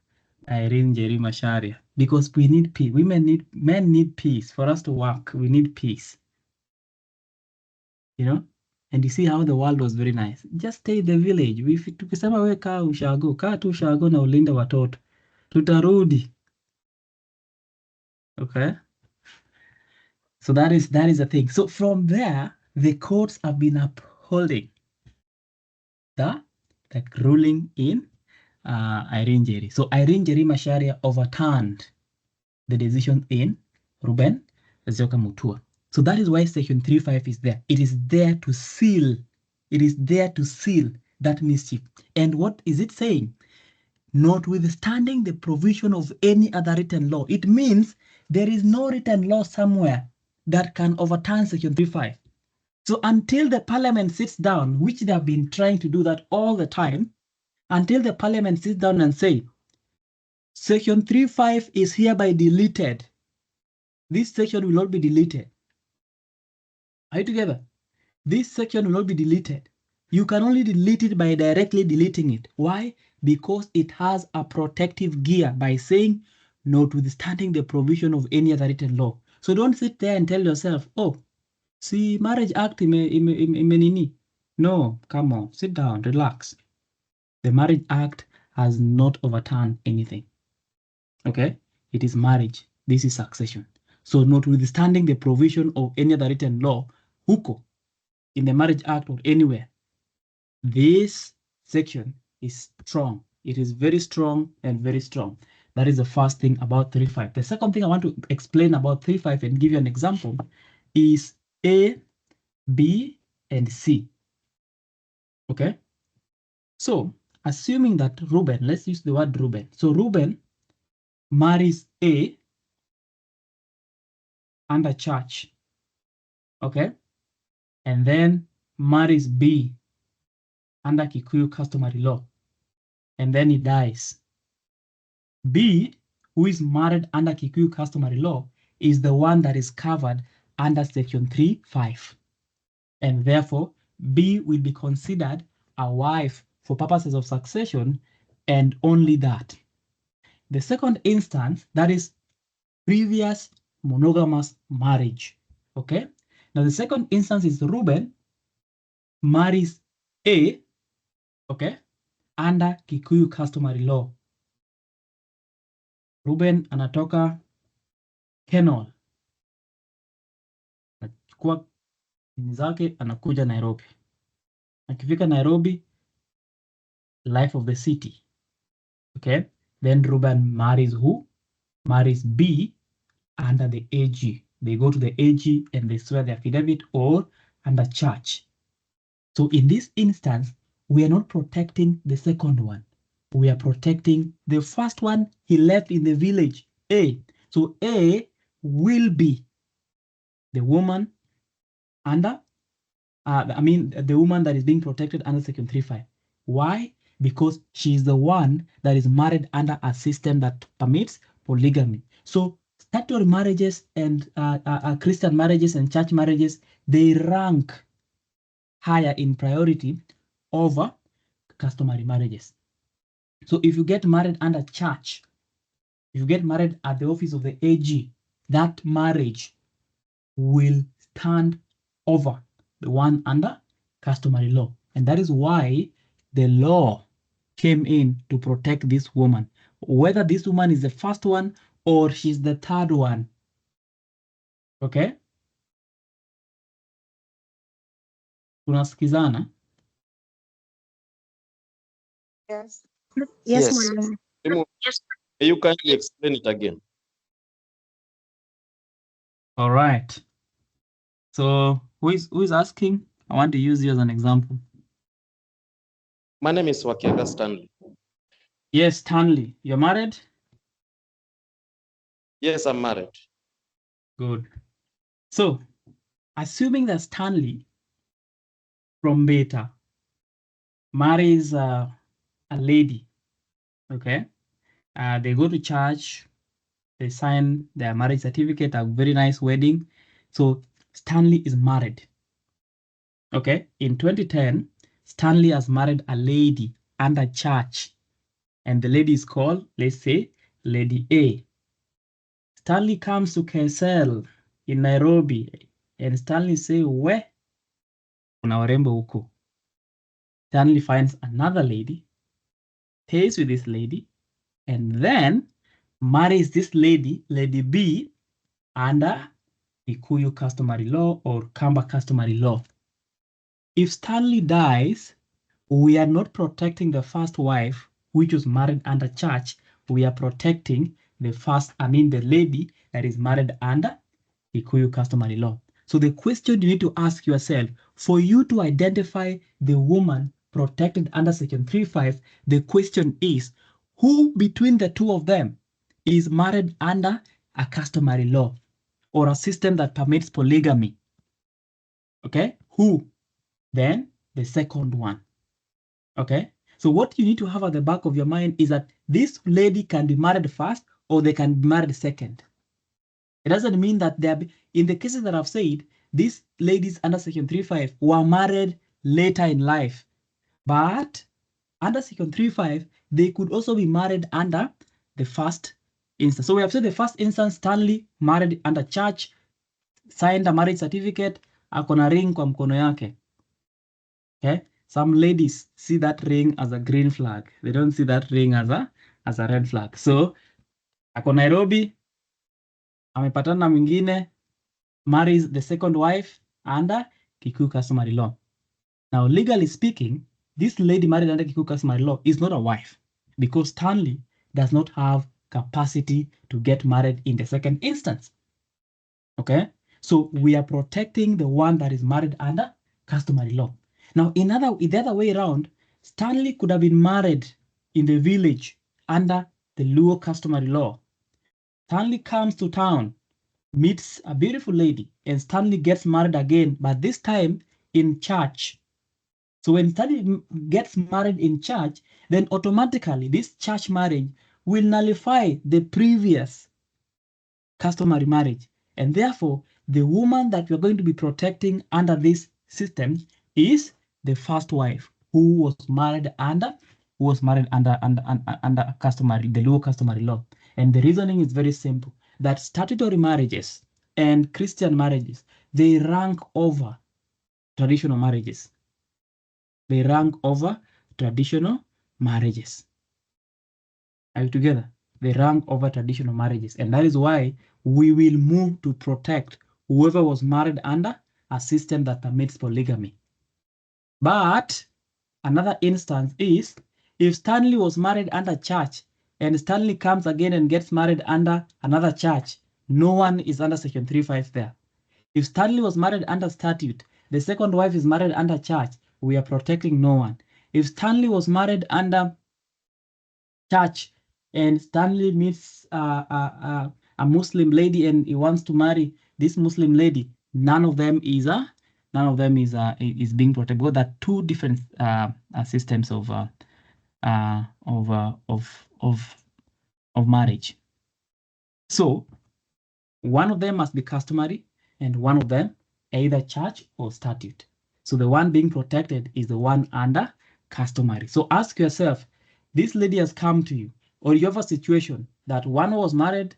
Irene Njeri Macharia, because we need peace. Men need peace. For us to work, we need peace. You know? And you see how the world was very nice. Just stay in the village. Tukisema we kaa ushago, kaa tu ushago na ulinde watoto. Tutarudi. Okay? So that is the thing. So from there, the courts have been upholding the ruling in Irene Njeri. So Irene Njeri Macharia overturned the decision in Ruben Zioka Mutua. So that is why Section 35 is there. It is there to seal. It is there to seal that mischief. And what is it saying? Notwithstanding the provision of any other written law. It means there is no written law somewhere that can overturn Section 35. So until the parliament sits down, which they have been trying to do that all the time, until the parliament sits down and say, Section 35 is hereby deleted. This section will not be deleted. Are you together? This section will not be deleted. You can only delete it by directly deleting it. Why? Because it has a protective gear by saying, notwithstanding the provision of any other written law. So don't sit there and tell yourself, oh, see, Marriage Act imenini. No, come on, sit down, relax. The Marriage Act has not overturned anything. Okay? It is marriage. This is succession. So notwithstanding the provision of any other written law, huko, in the Marriage Act or anywhere, this section is strong. It is very strong and very strong. That is the first thing about 35. The second thing I want to explain about 35 and give you an example is A, B, and C. Okay? So, assuming that Reuben, let's use the word Reuben. So Reuben marries A under church. Okay? And then marries B under Kikuyu customary law. And then he dies. B, who is married under Kikuyu customary law, is the one that is covered under Section 3(5). And therefore, B will be considered a wife for purposes of succession and only that. The second instance, that is previous monogamous marriage. Okay? Now, the second instance is Reuben marries A, okay, under Kikuyu customary law. Reuben anatoka Kenol, anachukua dini zake, anakuja Nairobi. Akifika Nairobi, life of the city. Okay, then Reuben marries who? Marries B under the AG. They go to the AG and they swear the affidavit or under church. So in this instance, we are not protecting the second one. We are protecting the first one he left in the village, A. So A will be the woman under, the woman that is being protected under Section 3.5. Why? Because she is the one that is married under a system that permits polygamy. So statutory marriages and Christian marriages and church marriages, they rank higher in priority over customary marriages. So if you get married under church, if you get married at the office of the AG, that marriage will stand over the one under customary law. And that is why the law came in to protect this woman, whether this woman is the first one or she's the third one. Okay? Tunasikizana? Yes. Yes. Mwalimu. You can explain it again. All right. So who is asking? I want to use you as an example. My name is Wakiaga Stanley. Yes, Stanley. You're married? Yes, I'm married. Good. So, assuming that Stanley from Beta marries a lady, okay? They go to church, they sign their marriage certificate, a very nice wedding. So Stanley is married. Okay, in 2010, Stanley has married a lady under church, and the lady is called, let's say, Lady A. Stanley comes to KSL in Nairobi, and Stanley say, we kuna warembo huko. Stanley finds another lady, stays with this lady, and then marries this lady, Lady B, under Kikuyu customary law or Kamba customary law. If Stanley dies, we are not protecting the first wife, which was married under church. We are protecting the lady that is married under Kikuyu customary law. So the question you need to ask yourself, for you to identify the woman protected under Section 3.5, the question is, who between the two of them is married under a customary law or a system that permits polygamy? Okay, who? Then the second one. Okay, so what you need to have at the back of your mind is that this lady can be married first or they can be married second. It doesn't mean that in the cases that I've said, these ladies under Section 3.5 were married later in life. But under Section 3.5, they could also be married under the first instance. So we have said the first instance, Stanley married under church, signed a marriage certificate, akona ring kwa mkono yake. Okay? Some ladies see that ring as a green flag. They don't see that ring as a red flag. So ako Nairobi, amepatana na mwingine, marries the second wife under Kikuyu customary law. Now, legally speaking, this lady married under Kikuyu customary law is not a wife because Stanley does not have capacity to get married in the second instance. Okay? So we are protecting the one that is married under customary law. Now, the other way around, Stanley could have been married in the village under the Luo customary law. Stanley comes to town, meets a beautiful lady, and Stanley gets married again, but this time in church. So when Stanley gets married in church, then automatically this church marriage will nullify the previous customary marriage. And therefore, the woman that we're going to be protecting under this system is the first wife who was married under customary, the Luo customary law. And the reasoning is very simple, that statutory marriages and Christian marriages, they rank over traditional marriages. They rank over traditional marriages. Are you together? They rank over traditional marriages. And that is why we will move to protect whoever was married under a system that permits polygamy. But another instance is if Stanley was married under church and Stanley comes again and gets married under another church, no one is under Section 3.5 there. If Stanley was married under statute, the second wife is married under church, we are protecting no one. If Stanley was married under church and Stanley meets a Muslim lady and he wants to marry this Muslim lady, none of them is being protected, because there are two different systems of marriage. So one of them must be customary, and one of them either church or statute. So the one being protected is the one under customary. So ask yourself, this lady has come to you, or you have a situation that one was married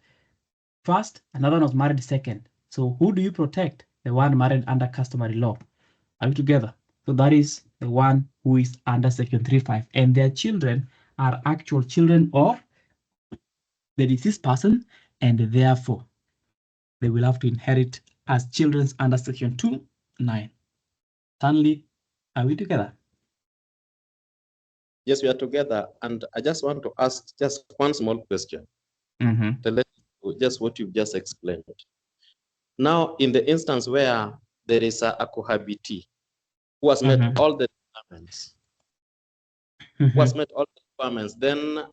first, another one was married second. So who do you protect? The one married under customary law. Are we together? So that is the one who is under section 3.5, and their children are actual children of the deceased person, and therefore they will have to inherit as children under section 2.9. Stanley, are we together? Yes, we are together. And I just want to ask just one small question. Just what you've just explained. Now, in the instance where there is a cohabitee who has met all the requirements, then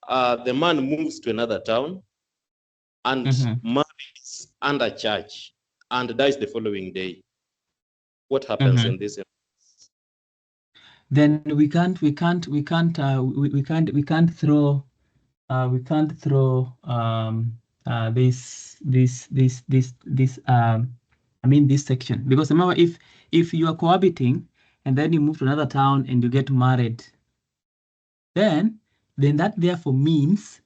the man moves to another town and marries under church and dies the following day. What happens in this? Then we can't throw this section, because remember, if you are cohabiting and then you move to another town and you get married, then that therefore means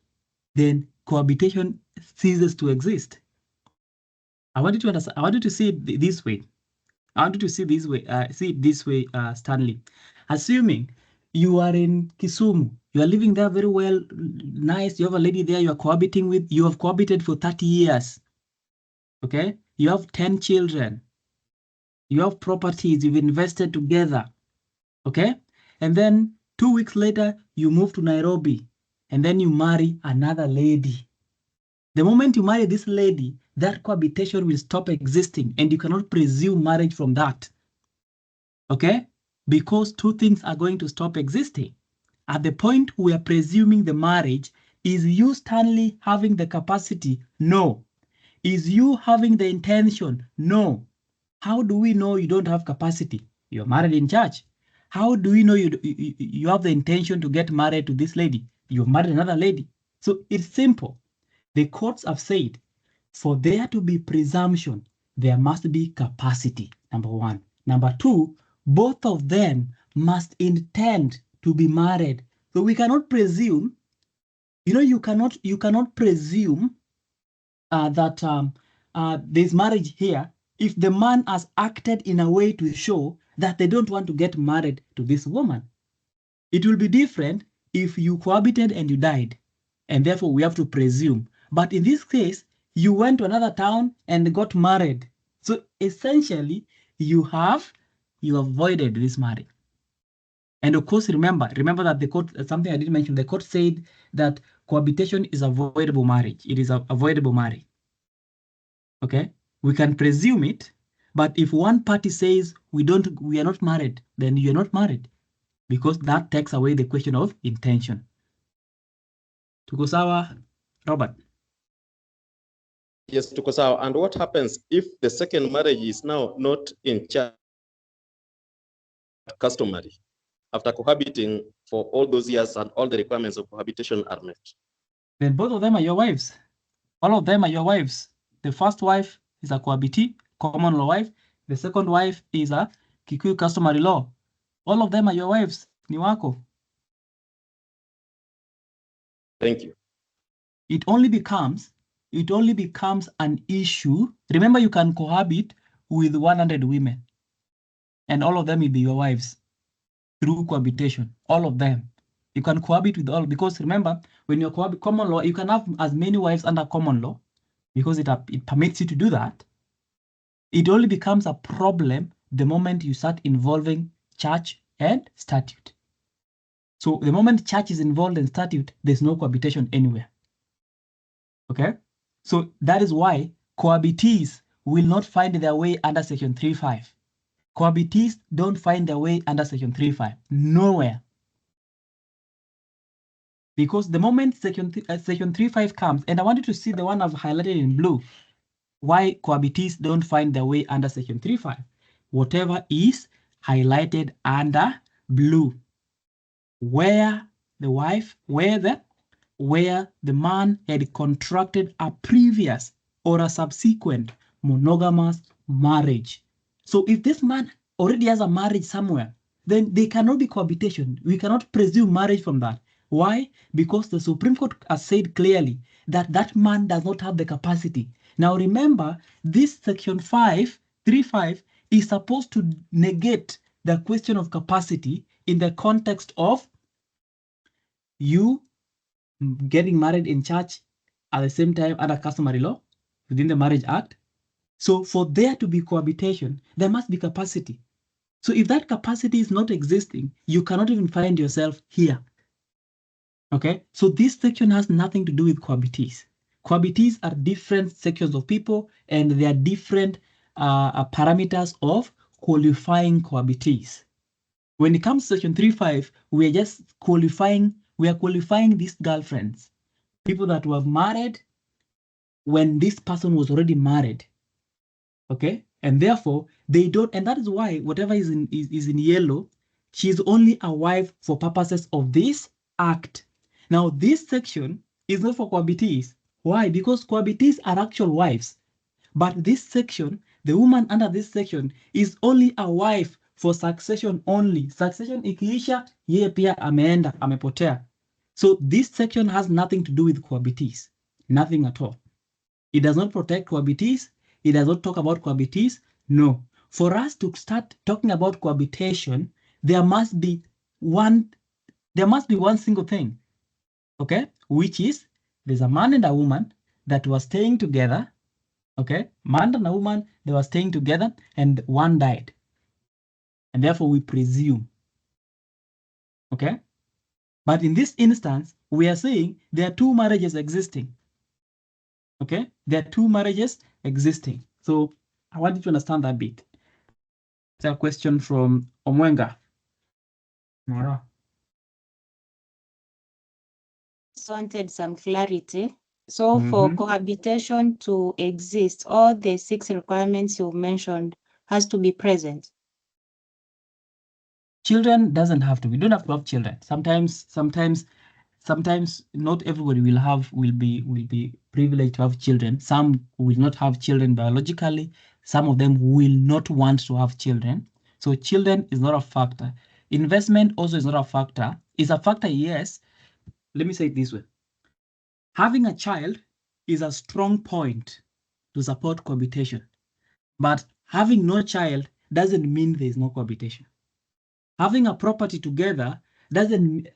then cohabitation ceases to exist. I want you to understand. I want you to see it this way. See it this way, Stanley. Assuming you are in Kisumu, you are living there very well, nice. You have a lady there you are cohabiting with. You have cohabited for 30 years. Okay, you have 10 children. You have properties. You've invested together. Okay, and then 2 weeks later you move to Nairobi, and then you marry another lady. The moment you marry this lady, that cohabitation will stop existing, and you cannot presume marriage from that. Okay? Because two things are going to stop existing. At the point we are presuming the marriage, is you, Stanley, having the capacity? No. Is you having the intention? No. How do we know you don't have capacity? You're married in church. How do we know you have the intention to get married to this lady? You've married another lady. So it's simple. The courts have said, for there to be presumption, there must be capacity, number one. Number two, both of them must intend to be married. So we cannot presume, you cannot presume that there's marriage here if the man has acted in a way to show that they don't want to get married to this woman. It will be different if you cohabited and you died, and therefore we have to presume. But in this case, you went to another town and got married. So essentially, you avoided this marriage. And of course, remember that the court, something I didn't mention, the court said that cohabitation is avoidable marriage. It is avoidable marriage. Okay, we can presume it, but if one party says we are not married, then you're not married, because that takes away the question of intention. Tuko sawa, Robert? Yes, tuko sawa. And what happens if the second marriage is now not in church, customary, after cohabiting for all those years and all the requirements of cohabitation are met? Then both of them are your wives. All of them are your wives. The first wife is a cohabitee, common law wife. The second wife is a Kikuyu customary law. All of them are your wives. Ni wako. Thank you. It only becomes an issue. Remember, you can cohabit with 100 women, and all of them will be your wives through cohabitation. All of them. You can cohabit with all, because remember, when you're common law, you can have as many wives under common law, because it permits you to do that. It only becomes a problem the moment you start involving church and statute. So the moment church is involved in statute, there's no cohabitation anywhere. Okay? So that is why cohabitees will not find their way under section 3.5. Cohabitees don't find their way under section 3.5. Nowhere. Because the moment section 3.5 comes, and I want you to see the one I've highlighted in blue. why cohabitees don't find their way under section 3.5. Whatever is highlighted under blue, where the man had contracted a previous or a subsequent monogamous marriage. So if this man already has a marriage somewhere, then they cannot be cohabitation. We cannot presume marriage from that. Why? Because the Supreme Court has said clearly that that man does not have the capacity. Now remember, this section 3.5 is supposed to negate the question of capacity in the context of you getting married in church at the same time under customary law within the Marriage Act. So for there to be cohabitation, there must be capacity. So if that capacity is not existing, you cannot even find yourself here. Okay, so this section has nothing to do with cohabitees. Cohabitees are different sections of people, and there are different parameters of qualifying cohabitees. When it comes to section 3.5, we are just qualifying, these girlfriends, people that were married when this person was already married. Okay, and therefore they don't, and that is why whatever is in yellow, she's only a wife for purposes of this act. Now this section is not for cohabitees. Why? Because cohabitees are actual wives. But this section, the woman under this section is only a wife for succession only. Succession ikiisha, yeye pia ameenda, amepotea. So this section has nothing to do with cohabitees. Nothing at all. It does not protect cohabitees. It does not talk about cohabitees. No. For us to start talking about cohabitation, there must be one single thing. Okay? Which is there's a man and a woman that were staying together. Okay? Man and a woman, they were staying together and one died. And therefore we presume. Okay? But in this instance, we are saying there are two marriages existing. Okay? There are two marriages existing. So I want you to understand that bit. It's a question from Omwenga. Mara. Just wanted some clarity. So for cohabitation to exist, all the 6 requirements you mentioned has to be present. Children doesn't have to. We don't have to have children. Sometimes not everybody will be privileged to have children. Some will not have children biologically. Some of them will not want to have children. So children is not a factor. Investment also is not a factor. It's a factor, yes. Let me say it this way. Having a child is a strong point to support cohabitation. But having no child doesn't mean there is no cohabitation. Having a property together doesn't,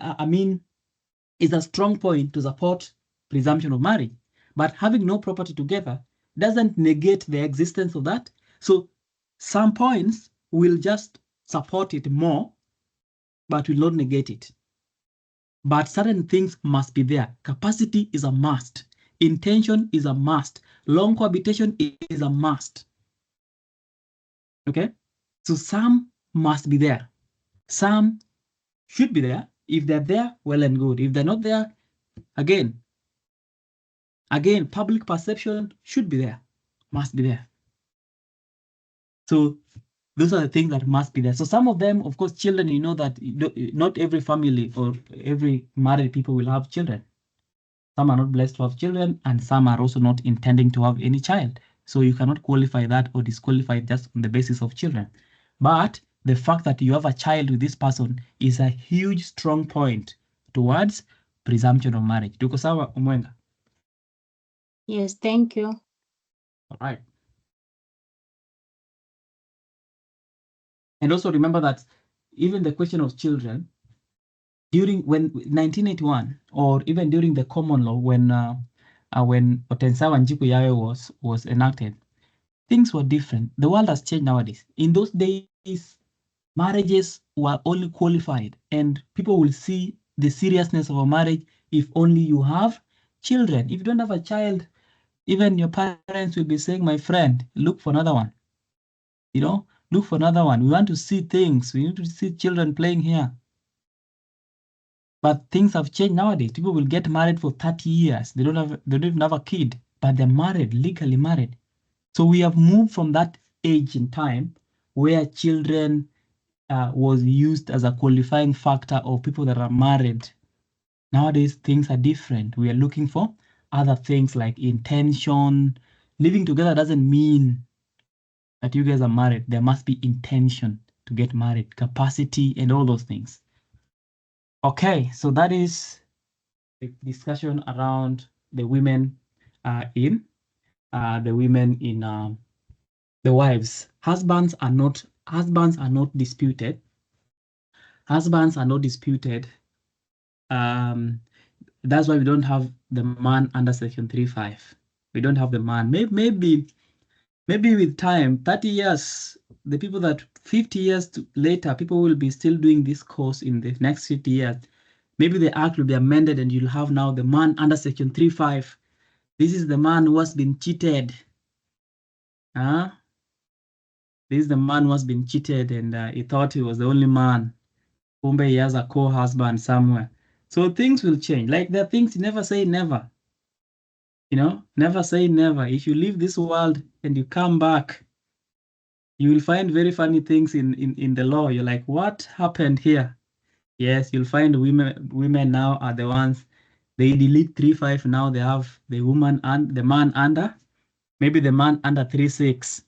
is a strong point to support presumption of marriage. But having no property together doesn't negate the existence of that. So some points will just support it more, but will not negate it. But certain things must be there. Capacity is a must. Intention is a must. Long cohabitation is a must. Okay? So some must be there. Some should be there. If they're there, well and good. If they're not there, again, public perception should be there, must be there. So those are the things that must be there. So some of them, of course, children, you know that not every family or every married people will have children. Some are not blessed to have children, and some are also not intending to have any child. So you cannot qualify that or disqualify it just on the basis of children. But the fact that you have a child with this person is a huge, strong point towards presumption of marriage. Tuko sawa, Omwenga? Yes, thank you. All right. And also remember that even the question of children, during 1981, or even during the common law, when Otensawa Njiku Yawe was enacted, things were different. The world has changed nowadays. In those days, marriages were only qualified, and people will see the seriousness of a marriage if only you have children. If you don't have a child, even your parents will be saying, my friend, look for another one. You know, look for another one. We want to see things. We need to see children playing here. But things have changed nowadays. People will get married for 30 years. They don't even have a kid, but they're married, legally married. So we have moved from that age in time where children was used as a qualifying factor of people that are married. Nowadays, things are different. We are looking for other things like intention. Living together doesn't mean that you guys are married. There must be intention to get married, capacity, and all those things. Okay, so that is the discussion around the women in the wives. Husbands are not disputed. Husbands are not disputed. That's why we don't have the man under section 3.5. We don't have the man. Maybe with time, 30 years, the people that 50 years later, people will be still doing this course in the next 50 years. Maybe the act will be amended and you'll have now the man under section 3.5. This is the man who has been cheated. This is the man who has been cheated and he thought he was the only man. Kumbe he has a co-husband somewhere. So things will change. Like there are things you never say never. You know, never say never. If you leave this world and you come back, you will find very funny things in the law. You're like, what happened here? Yes, you'll find women now are the ones, they delete 3.5. Now they have the woman and the man under, maybe the man under 3.6.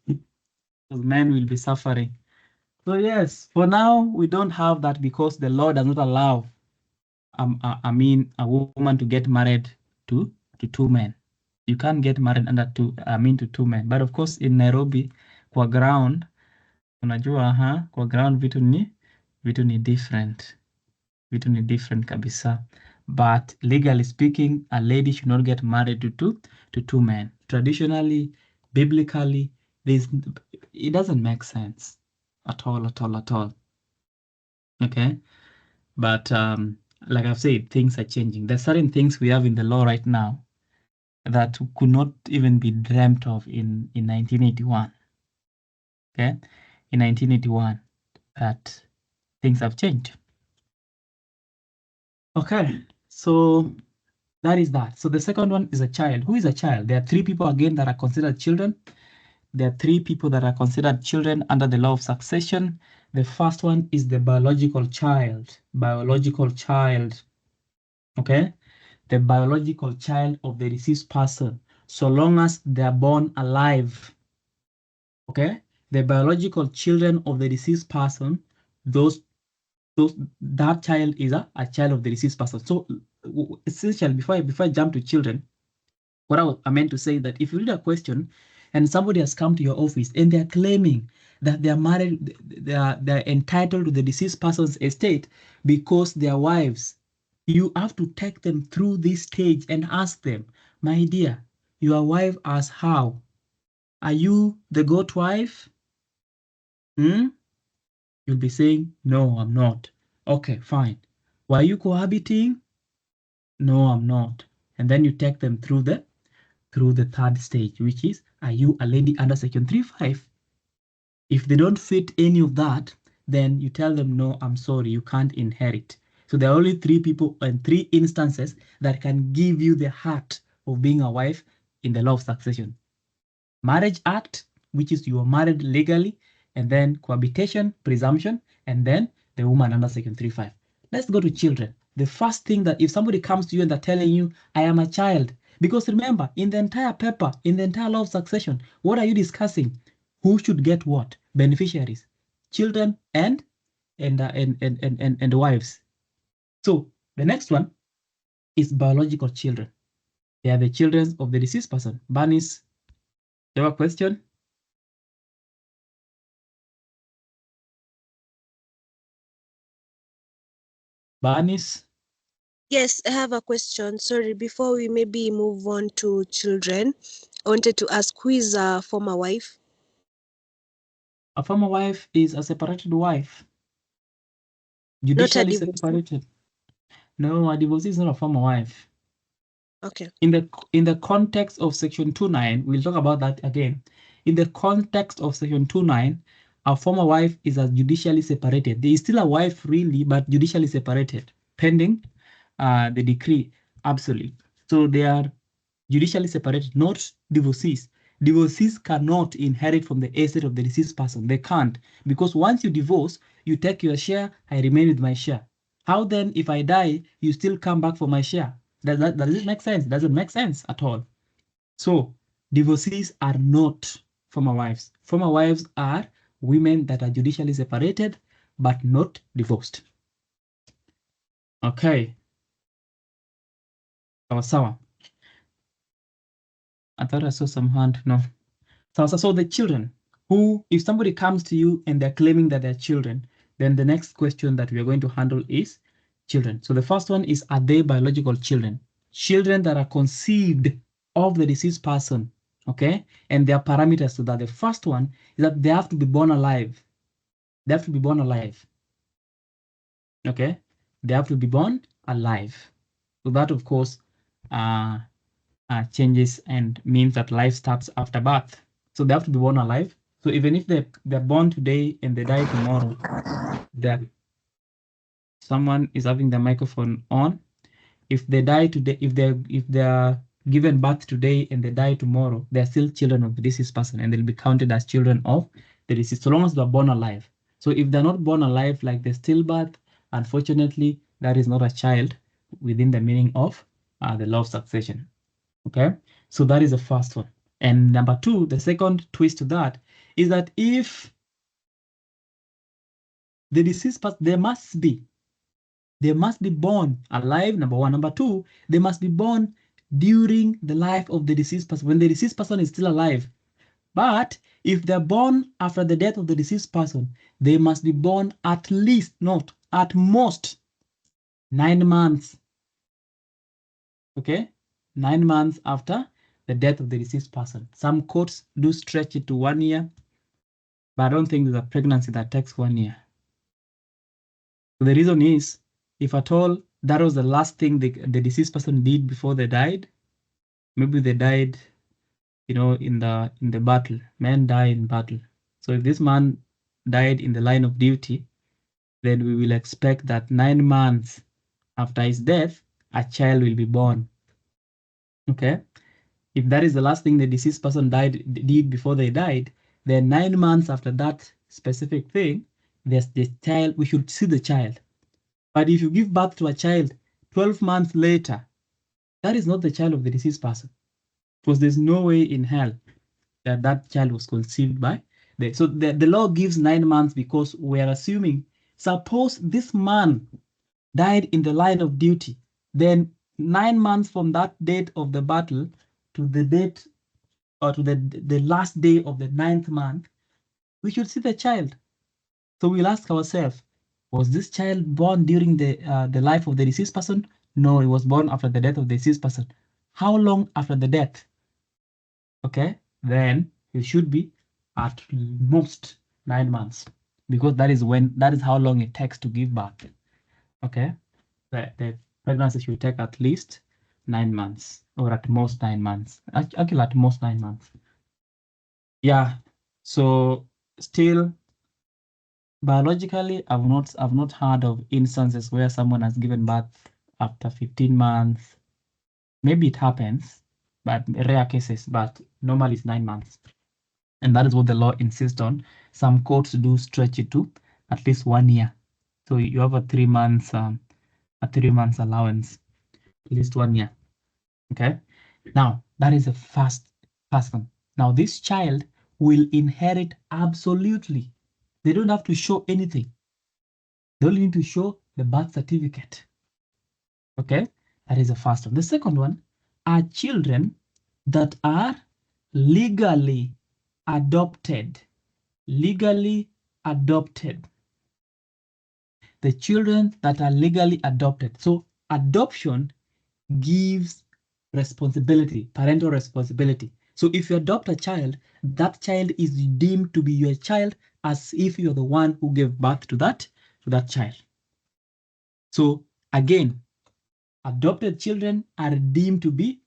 Because men will be suffering. So yes, for now, we don't have that because the law does not allow, a woman to get married to two men. You can't get married to two men. But of course, in Nairobi, kwa ground, unajua, kwa ground vitu ni different. Vitu ni different kabisa. But legally speaking, a lady should not get married to two men. Traditionally, biblically, it doesn't make sense at all. Okay, but like I've said, things are changing. There's certain things we have in the law right now that could not even be dreamt of in 1981. Okay, in 1981, that things have changed. Okay, so that is that. So the second one is a child. Who is a child? There are three people again that are considered children. There are three people that are considered children under the law of succession. The first one is the biological child. Biological child. Okay, the biological child of the deceased person, so long as they are born alive. Okay, the biological children of the deceased person, that child is a child of the deceased person. So essentially, before I jump to children, what I meant to say that if you read a question and somebody has come to your office and they're claiming that they're married, they're entitled to the deceased person's estate because they're wives, you have to take them through this stage and ask them, my dear, your wife as how? Are you the goat wife? You'll be saying, no, I'm not. Okay, fine. Were you cohabiting? No, I'm not. And then you take them through the third stage, which is, are you a lady under section 3.5? If they don't fit any of that, then you tell them, no, I'm sorry, you can't inherit. So there are only three people and three instances that can give you the heart of being a wife in the law of succession. Marriage Act, which is you are married legally, and then cohabitation, presumption, and then the woman under section 3.5. Let's go to children. The first thing that if somebody comes to you and they're telling you, I am a child, because remember, in the entire paper, in the entire law of succession, what are you discussing? Who should get what? Beneficiaries, children, and wives. So the next one is biological children. They are the children of the deceased person. Bernice, you have a question? Bernice? Yes, I have a question. Sorry, before we maybe move on to children, I wanted to ask, who is a former wife? A former wife is a separated wife. Judicially separated. No, a divorcee is not a former wife. Okay. In the context of section 2.9, we'll talk about that again. In the context of section 2.9, a former wife is a judicially separated. There is still a wife really, but judicially separated, pending the decree. Absolutely. So they are judicially separated, not divorcees. divorcees cannot inherit from the estate of the deceased person. They can't, because once you divorce, you take your share, I remain with my share. How then, if I die, you still come back for my share? Does it make sense? It doesn't make sense at all. So divorcees are not former wives. Former wives are women that are judicially separated, but not divorced. Okay. Sawa. I thought I saw some hand. No. So the children who, if somebody comes to you and they're claiming that they're children, then the next question that we are going to handle is children. So the first one is, are they biological children? Children that are conceived of the deceased person, okay? And there are parameters to that. The first one is that they have to be born alive. They have to be born alive, okay? They have to be born alive. So that, of course, changes and means that life starts after birth. So they have to be born alive. So even if they're born today and they die tomorrow, that someone is having the microphone on. If they die today, if they're given birth today and they die tomorrow, they're still children of the deceased person and they'll be counted as children of the deceased, so long as they're born alive. So if they're not born alive, like the stillbirth, unfortunately, that is not a child within the meaning of the law of succession. Okay, so that is the first one. And number two, the second twist to that is that if the deceased person, they must be born alive, number one. Number two, they must be born during the life of the deceased person, when the deceased person is still alive. But if they're born after the death of the deceased person, they must be born at least, not at most, 9 months. Okay, 9 months after the death of the deceased person. Some courts do stretch it to 1 year, but I don't think there's a pregnancy that takes 1 year. So the reason is, if at all that was the last thing the deceased person did before they died, maybe they died, you know, in the battle. Men die in battle. So if this man died in the line of duty, then we will expect that 9 months after his death, a child will be born. Okay? If that is the last thing the deceased person did before they died, then 9 months after that specific thing, there's the child, we should see the child. But if you give birth to a child 12 months later, that is not the child of the deceased person. Because there's no way in hell that that child was conceived by. So the law gives 9 months because we are assuming, suppose this man died in the line of duty, then 9 months from that date of the battle to the date or to the last day of the 9th month, we should see the child. So we'll ask ourselves, was this child born during the life of the deceased person? No, it was born after the death of the deceased person. How long after the death? Okay, then it should be at most 9 months, because that is how long it takes to give birth. Okay, the pregnancy should take at least 9 months, or at most 9 months. Actually, at most 9 months. Yeah. So still, biologically, I've not heard of instances where someone has given birth after 15 months. Maybe it happens, but rare cases, but normally it's 9 months. And that is what the law insists on. Some courts do stretch it to at least 1 year. So you have a 3 months allowance, at least 1 year. Okay. Now that is the first one. Now this child will inherit absolutely. They don't have to show anything. They only need to show the birth certificate. Okay, that is the first one. The second one are children that are legally adopted. Legally adopted. The children that are legally adopted. So adoption gives responsibility, parental responsibility. So if you adopt a child, that child is deemed to be your child as if you're the one who gave birth to that child. So again, adopted children are deemed to be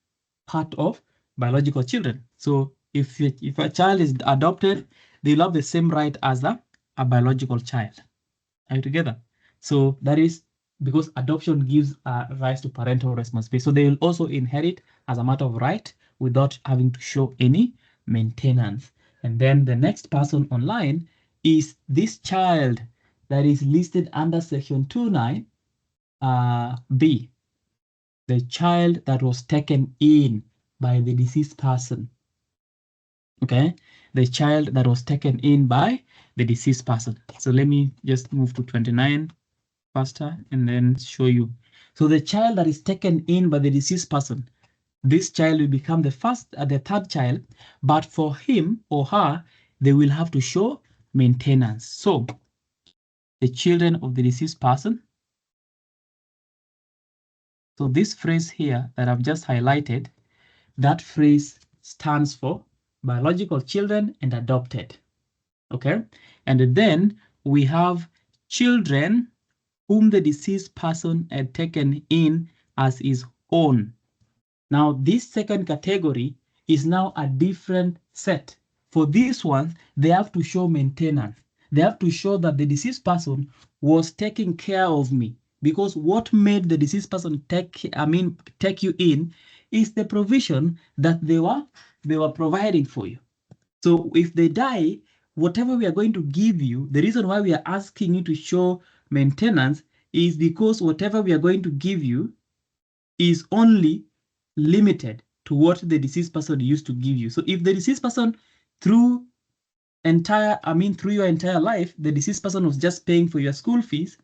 part of biological children. So if a child is adopted, they'll have the same right as a biological child. Are you together? So that is because adoption gives rise to parental responsibility. So they will also inherit as a matter of right without having to show any maintenance. And then the next person online is this child that is listed under section 29 B, the child that was taken in by the deceased person. Okay, the child that was taken in by the deceased person. So let me just move to 29 faster and then show you. So the child that is taken in by the deceased person, this child will become the third child, but for him or her, they will have to show maintenance. So the children of the deceased person. So this phrase here that I've just highlighted, that phrase stands for biological children and adopted. Okay, and then we have children whom the deceased person had taken in as his own. Now, this second category is now a different set. For this one, they have to show maintenance. They have to show that the deceased person was taking care of me, because what made the deceased person take you in is the provision that they were providing for you. So if they die, whatever we are going to give you, the reason why we are asking you to show maintenance is because whatever we are going to give you is only limited to what the deceased person used to give you. So if the deceased person through your entire life, the deceased person was just paying for your school fees,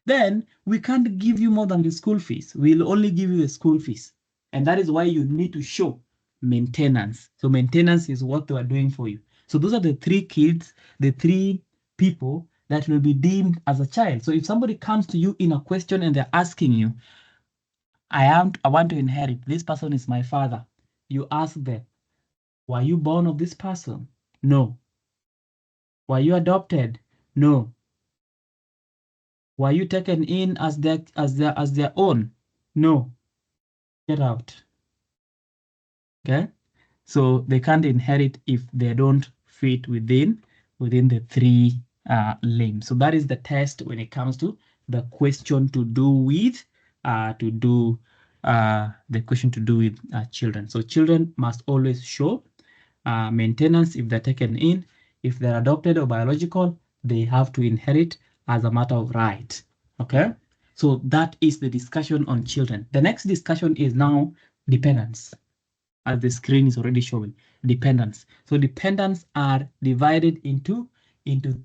then we can't give you more than the school fees. We'll only give you the school fees. And that is why you need to show maintenance. So maintenance is what they are doing for you. So those are the three kids, the three people that will be deemed as a child. So if somebody comes to you in a question and they're asking you, I want to inherit, this person is my father. You ask them, were you born of this person? No. Were you adopted? No. Were you taken in as their own? No. Get out. Okay? So they can't inherit if they don't fit within the three limbs. So that is the test when it comes to the question to do with children. So children must always show maintenance if they're taken in. If they're adopted or biological, they have to inherit as a matter of right. Okay? So that is the discussion on children. The next discussion is now dependents. As the screen is already showing, dependents. So dependents are divided into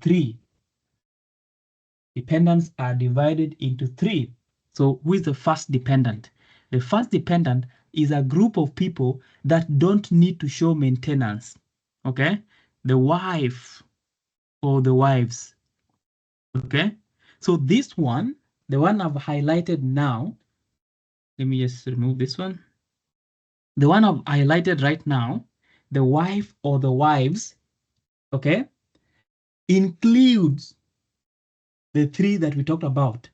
three. Dependents are divided into three. So who is the first dependent? The first dependent is a group of people that don't need to show maintenance. Okay? The wife or the wives. Okay? So this one, the one I've highlighted now, let me just remove this one. The one I've highlighted right now, the wife or the wives, okay, includes the three that we talked about: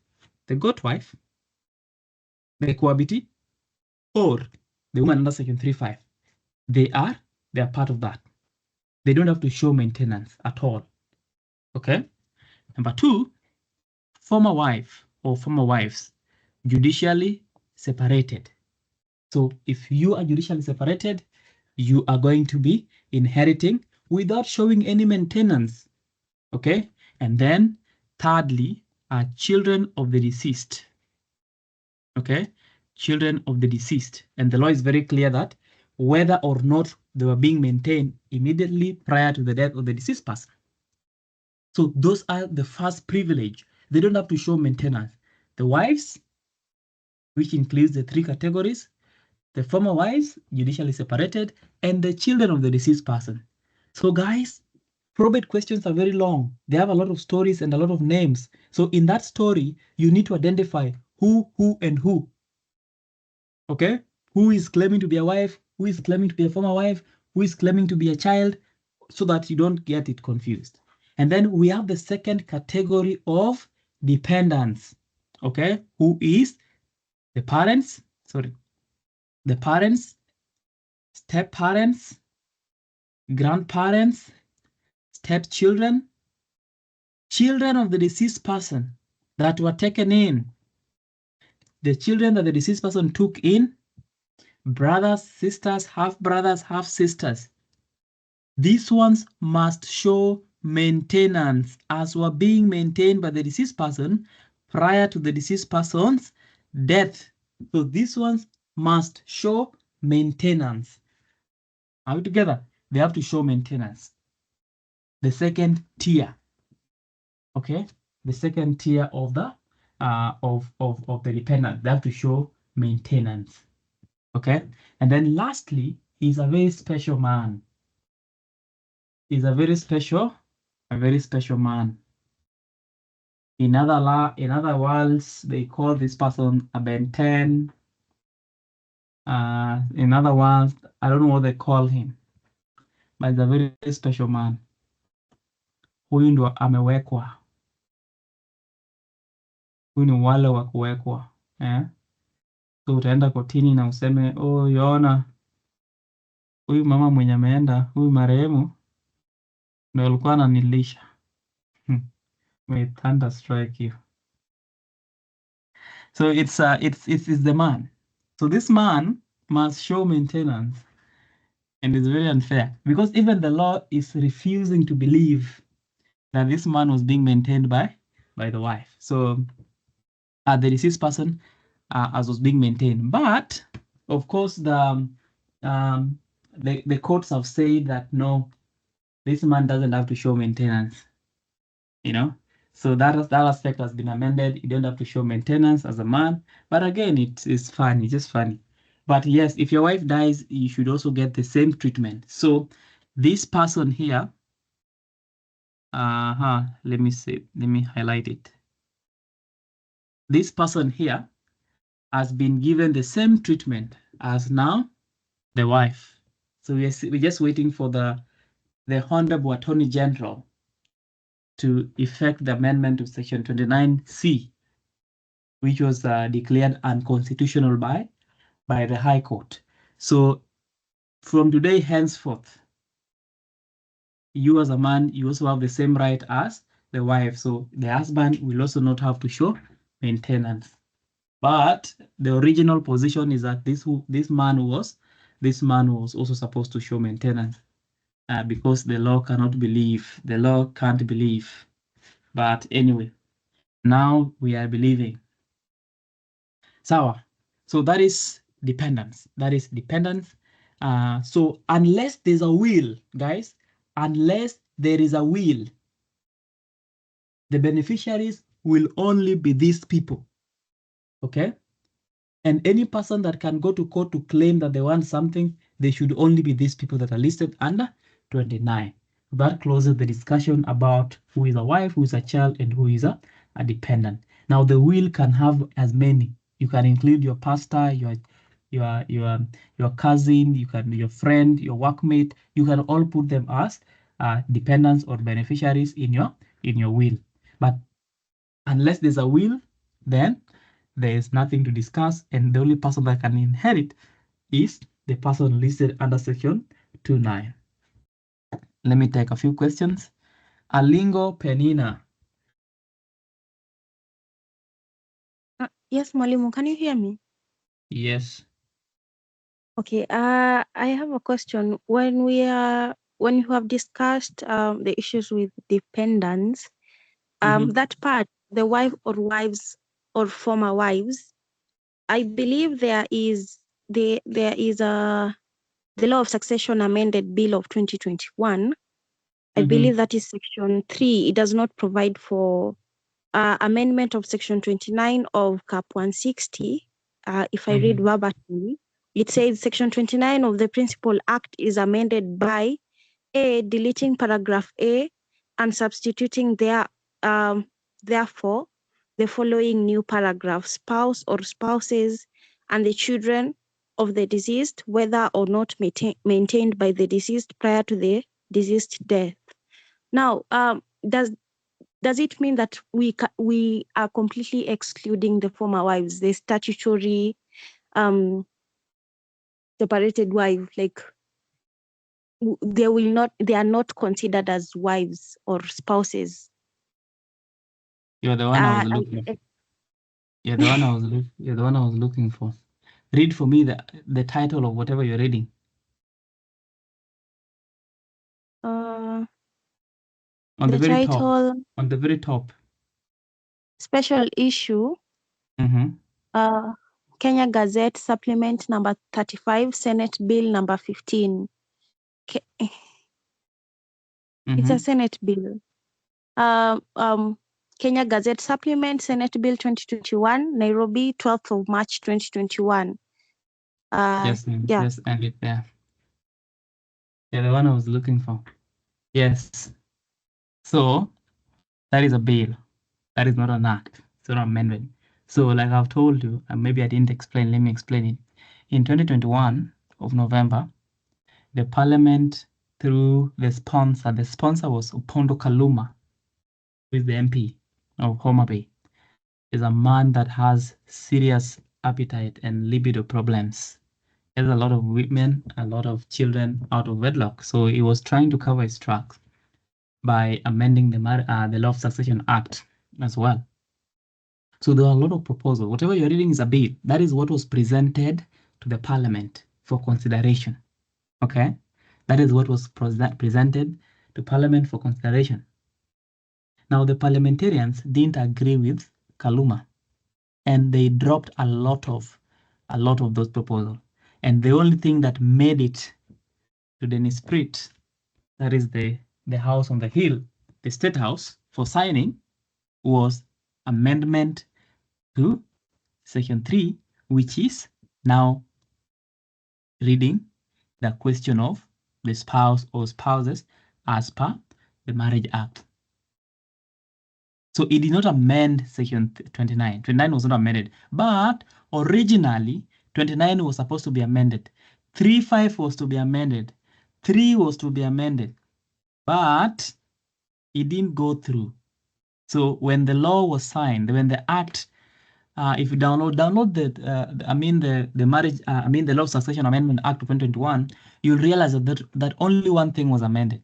the goat wife, the cohabitee, or the woman under section 3.5. They are part of that. They don't have to show maintenance at all. Okay. Number two, former wife or former wives, judicially separated. So if you are judicially separated, you are going to be inheriting without showing any maintenance. Okay. And then thirdly, are children of the deceased. Okay, children of the deceased. And the law is very clear that whether or not they were being maintained immediately prior to the death of the deceased person. So those are the first privilege. They don't have to show maintenance. The wives, which includes the three categories, the former wives, judicially separated, and the children of the deceased person. So guys, probate questions are very long. They have a lot of stories and a lot of names. So in that story, you need to identify who, and who. Okay, who is claiming to be a wife, who is claiming to be a former wife, who is claiming to be a child, so that you don't get it confused. And then we have the second category of dependents, okay, who is the parents, step-parents, grandparents, stepchildren, children of the deceased person that were taken in, the children that the deceased person took in, brothers, sisters, half-brothers, half-sisters. these ones must show maintenance as were being maintained by the deceased person prior to the deceased person's death. So these ones must show maintenance. Are we together? They have to show maintenance. The second tier, okay? The second tier of the the dependent, they have to show maintenance, okay? And then lastly, he's a very special man. He's a very special man. In other words, they call this person a B.R.N. In other words, I don't know what they call him, but he's a very special man. Huyu ndo amewekwa. Huyu ni wale wa kuwekwa. So utaenda kotini na useme, oh, Yona, huyu mama mwenye ameenda, huyu marehemu ndo alikuwa ananilisha. May thunder strike you. So it's the man. So this man must show maintenance, and it's very unfair because even the law is refusing to believe that this man was being maintained by the wife. So the deceased person as was being maintained, but of course the courts have said that no, this man doesn't have to show maintenance. So that aspect has been amended. You don't have to show maintenance as a man. But again, it is funny, just funny. But yes, if your wife dies, you should also get the same treatment. So this person here, let me highlight it. This person here has been given the same treatment as now the wife. So we're just waiting for the Honorable Attorney General to effect the amendment to Section 29C, which was declared unconstitutional by the High Court. So from today henceforth, you as a man, you also have the same right as the wife. So the husband will also not have to show maintenance. But the original position is that this man was also supposed to show maintenance because the law can't believe. But anyway, now we are believing. Sawa. So that is dependence. So unless there's a will, guys, unless there is a will, the beneficiaries will only be these people. Okay? And any person that can go to court to claim that they want something, they should only be these people that are listed under 29. That closes the discussion about who is a wife, who is a child, and who is a dependent. Now, the will can have as many. You can include your pastor, your cousin, your friend, your workmate. You can all put them as dependents or beneficiaries in your will. But unless there's a will, then there is nothing to discuss, and the only person that can inherit is the person listed under Section 29. Let me take a few questions. Alingo Penina. Yes, Mwalimu, can you hear me? Yes. Okay, I have a question. When you have discussed the issues with dependents, that part, the wife or wives or former wives, I believe there is the law of succession amended bill of 2021. I believe that is section 3. It does not provide for amendment of section 29 of cap 160. If I read verbatim, it says section 29 of the Principal Act is amended by A, deleting paragraph A and substituting therefore the following new paragraph: spouse or spouses and the children of the deceased, whether or not maintained by the deceased prior to the deceased death. Now, does it mean that we are completely excluding the former wives, the statutory separated wife? Like they are not considered as wives or spouses? You're the one I was looking for. You're the one I was looking for. Read for me the title of whatever you're reading. On the very top. title, On the very top. special issue, Kenya Gazette Supplement number 35, Senate Bill number 15. It's a Senate bill. Kenya Gazette Supplement, Senate Bill 2021, Nairobi, 12th of March 2021. Yes, yeah. just end it there. Yeah, the one I was looking for. Yes. So that is a bill. That is not an act. It's not an amendment. So like I've told you, and maybe I didn't explain, let me explain it. In 2021 of November, the parliament through the sponsor was Opondo Kaluma, who is the MP of Homa Bay. Is a man that has serious appetite and libido problems. There's a lot of women, a lot of children out of wedlock. So he was trying to cover his tracks by amending the Law of Succession Act as well. So there are a lot of proposals. Whatever you're reading is a bill. That is what was presented to the parliament for consideration. Okay? That is what was presented to parliament for consideration. Now, the parliamentarians didn't agree with Kaluma, and they dropped a lot of those proposals. And the only thing that made it to the Nisprit, that is the house on the hill, the State House, for signing, was amendment to Section 3, which is now reading the question of the spouse or spouses as per the Marriage Act. So it did not amend Section 29. 29 was not amended, but originally 29 was supposed to be amended. 3.5 was to be amended. 3 was to be amended, but it didn't go through. So when the law was signed, when the act, if you download the marriage, the Law of Succession Amendment Act of 2021, you'll realize that only one thing was amended.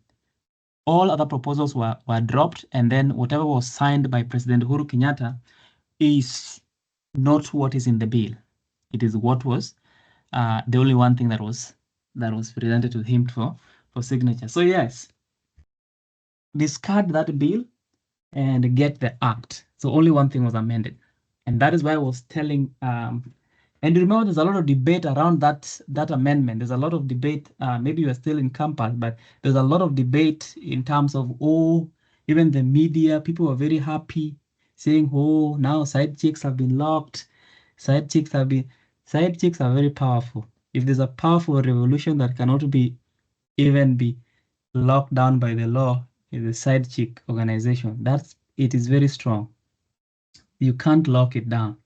All other proposals were dropped, and then whatever was signed by President Uhuru Kenyatta is not what is in the bill. It is what was the only one thing that was presented to him for signature. So yes, discard that bill and get the act. So only one thing was amended, and that is why I was telling. And remember, there's a lot of debate around that amendment. There's a lot of debate. Maybe you are still in campus, but there's a lot of debate in terms of, even the media, people were very happy saying, now side chicks have been locked. Side chicks are very powerful. If there's a powerful revolution that cannot even be locked down by the law, is the side chick organization. It is very strong. You can't lock it down.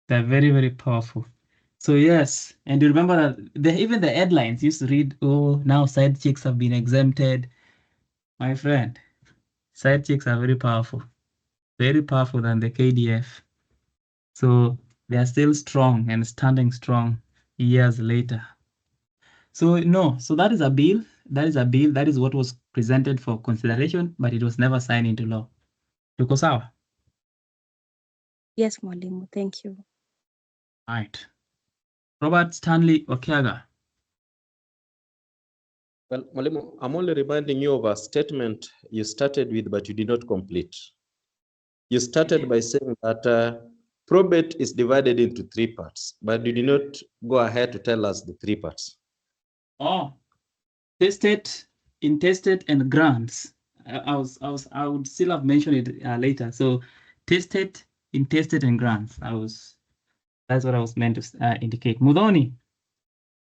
They're very, very powerful. So yes, and you remember that even the headlines used to read, now side chicks have been exempted. My friend, side chicks are very powerful than the KDF. So they are still strong and standing strong years later. So that is a bill. That is what was presented for consideration, but it was never signed into law. Tuko sawa? Yes, Mwalimu, thank you. Right. Robert Stanley Okiaga. Well, Mwalimu, I'm only reminding you of a statement you started with, but you did not complete. You started by saying that probate is divided into 3 parts, but you did not go ahead to tell us the 3 parts. Tested, intested, and grants. I would still have mentioned it later. So tested, intested, and grants. That's what I was meant to indicate. Mudoni,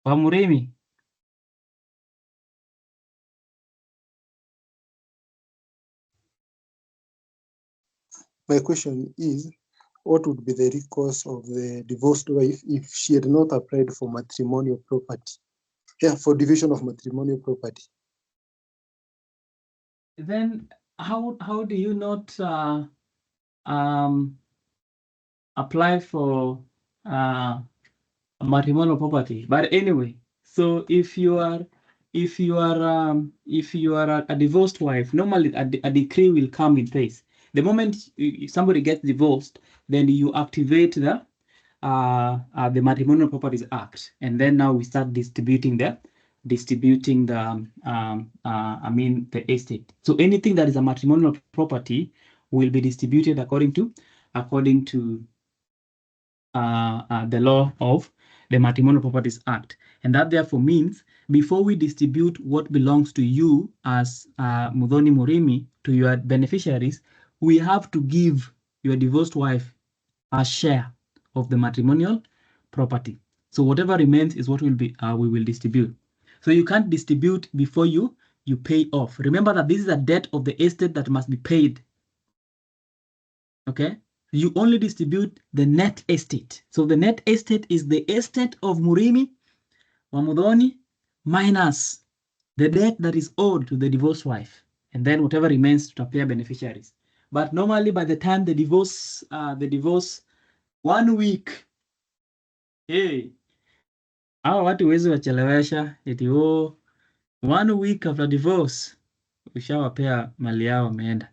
Wamuremi. My question is, what would be the recourse of the divorced wife if she had not applied for matrimonial property? Yeah, for division of matrimonial property. Then how do you not apply for matrimonial property? But anyway, so if you are a divorced wife, normally a decree will come in place. The moment somebody gets divorced, then you activate the Matrimonial Properties Act, and then now we start distributing the distributing the the estate. So anything that is a matrimonial property will be distributed according to the law of the Matrimonial Properties Act. And that therefore means before we distribute what belongs to you as Muthoni Murimi to your beneficiaries, we have to give your divorced wife a share of the matrimonial property. So whatever remains is what we will distribute. So you can't distribute before you pay off. Remember that this is a debt of the estate that must be paid. Okay? You only distribute the net estate. So the net estate is the estate of Murimi or Muthoni minus the debt that is owed to the divorced wife, and then whatever remains to appear beneficiaries. But normally by the time the divorce 1 week, hey, hawa watu wezi wachelewesha eti 1 week after divorce ushawapea mali yao wameenda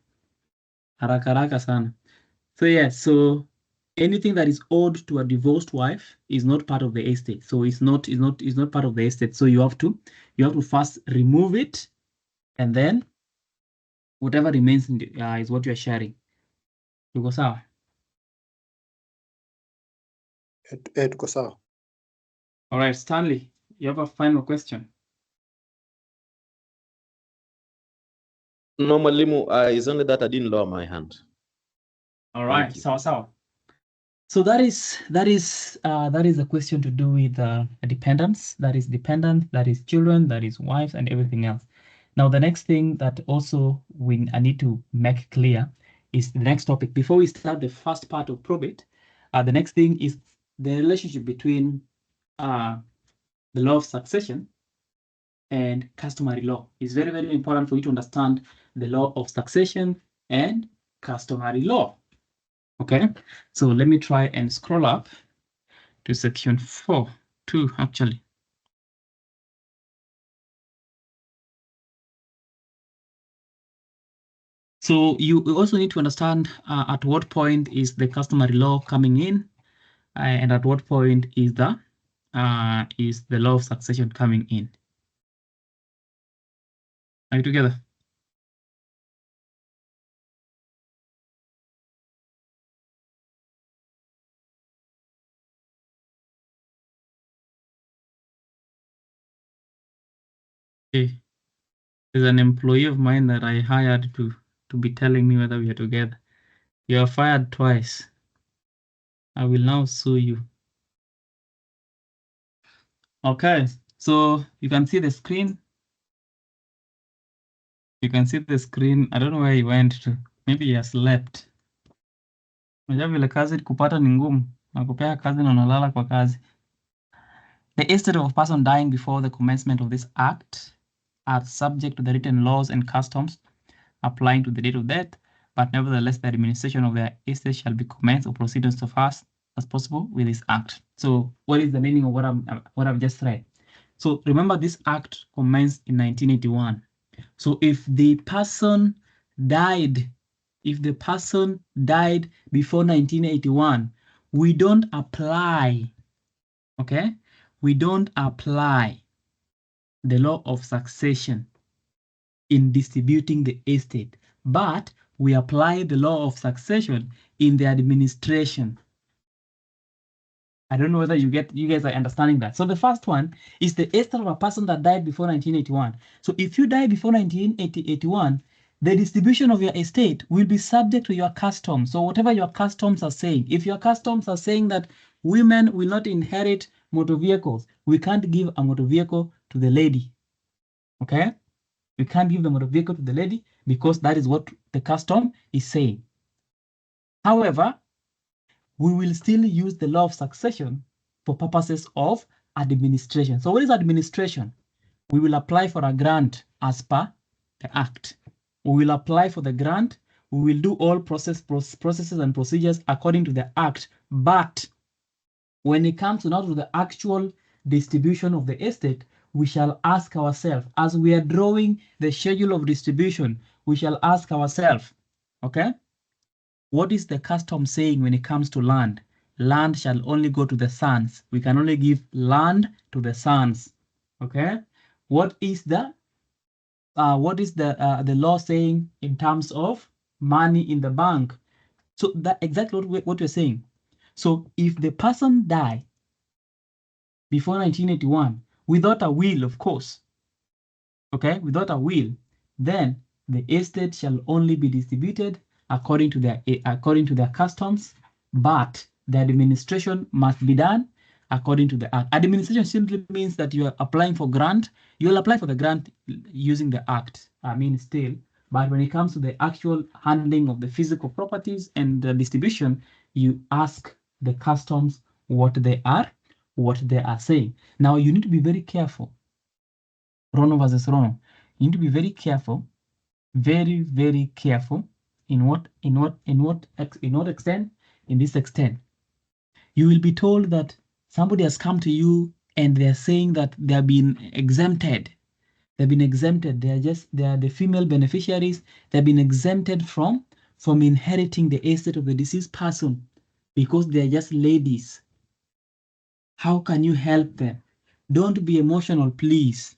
haraka haraka sana. So yes, so anything that is owed to a divorced wife is not part of the estate. So it's not part of the estate. So you have to first remove it, and then whatever remains is what you are sharing. Tuko sawa? Tuko sawa. All right, Stanley, you have a final question? No, Mwalimu, it's only that I didn't lower my hand. All right, sawa. So that is a question to do with dependents. That is dependent, that is children, that is wives, and everything else. Now, the next thing that also I need to make clear is the next topic. Before we start the first part of probate, the next thing is the relationship between the law of succession and customary law. It's very, very important for you to understand the law of succession and customary law. Okay, so let me try and scroll up to section 4.2 actually. So you also need to understand at what point is the customary law coming in, and at what point is the law of succession coming in. Are you together? Okay. There's an employee of mine that I hired to be telling me whether we are together. You are fired twice. I will now sue you. Okay, so you can see the screen. You can see the screen. I don't know where he went to. Maybe he has slept. Unajua vile kazi kupata ni ngumu. Nakupea kazi na unalala kwa kazi. The estate of a person dying before the commencement of this act are subject to the written laws and customs applying to the date of death, but nevertheless the administration of their estate shall be commenced or proceeded so fast as possible with this act. So what is the meaning of what I've just read? So remember, this act commenced in 1981. So if the person died before 1981, we don't apply, okay? We don't apply the law of succession in distributing the estate, but we apply the law of succession in the administration. I don't know whether you guys are understanding that. So the first one is the estate of a person that died before 1981. So if you die before 1981, the distribution of your estate will be subject to your customs. So whatever your customs are saying, if your customs are saying that women will not inherit motor vehicles, we can't give a motor vehicle to the lady. Okay? We can't give the motor vehicle to the lady because that is what the custom is saying. However, we will still use the law of succession for purposes of administration. So what is administration? We will apply for a grant as per the act. We will apply for the grant. We will do all processes and procedures according to the act. But when it comes now to the actual distribution of the estate, we shall ask ourselves, as we are drawing the schedule of distribution, we shall ask ourselves, okay? What is the custom saying when it comes to land? Land shall only go to the sons. We can only give land to the sons, okay? what is the law saying in terms of money in the bank? So that exactly what we're saying. So if the person died before 1981 without a will, of course, okay, without a will, then the estate shall only be distributed according to their customs, but the administration must be done according to the act. Administration simply means that you are applying for grant. You will apply for the grant using the act. I mean, still, but when it comes to the actual handling of the physical properties and the distribution, you ask the customs what they are saying. Now you need to be very careful. Rono versus Rono. You need to be very careful, very, very careful in what extent, in this extent. You will be told that somebody has come to you and they're saying that they have been exempted. They've been exempted. They are the female beneficiaries. They've been exempted from inheriting the estate of the deceased person because they're just ladies. How can you help them? Don't be emotional, please.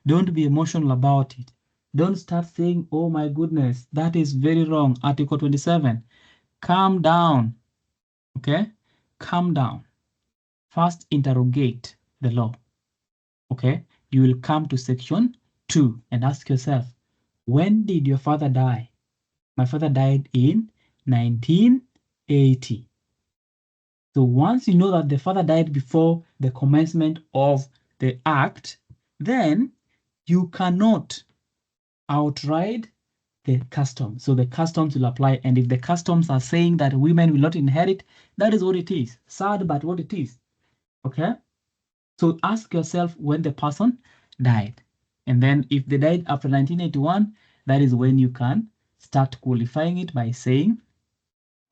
Don't be emotional about it. Don't start saying, oh my goodness, that is very wrong. Article 27. Calm down. Okay? Calm down. First, interrogate the law. Okay? You will come to section 2 and ask yourself, when did your father die? My father died in 1980. So once you know that the father died before the commencement of the act, then you cannot outride the customs. So the customs will apply. And if the customs are saying that women will not inherit, that is what it is. Sad, but what it is. Okay? So ask yourself when the person died. And then if they died after 1981, that is when you can start qualifying it by saying,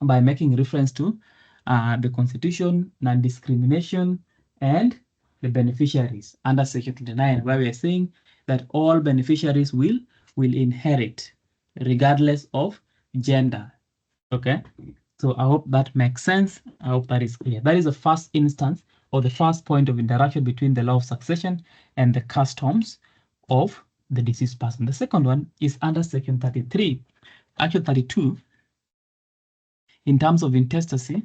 by making reference to the Constitution, non-discrimination, and the beneficiaries under Section 29, where we are saying that all beneficiaries will inherit regardless of gender. Okay, so I hope that makes sense. I hope that is clear. That is the first instance or the first point of interaction between the law of succession and the customs of the deceased person. The second one is under Section 33, actually 32. In terms of intestacy,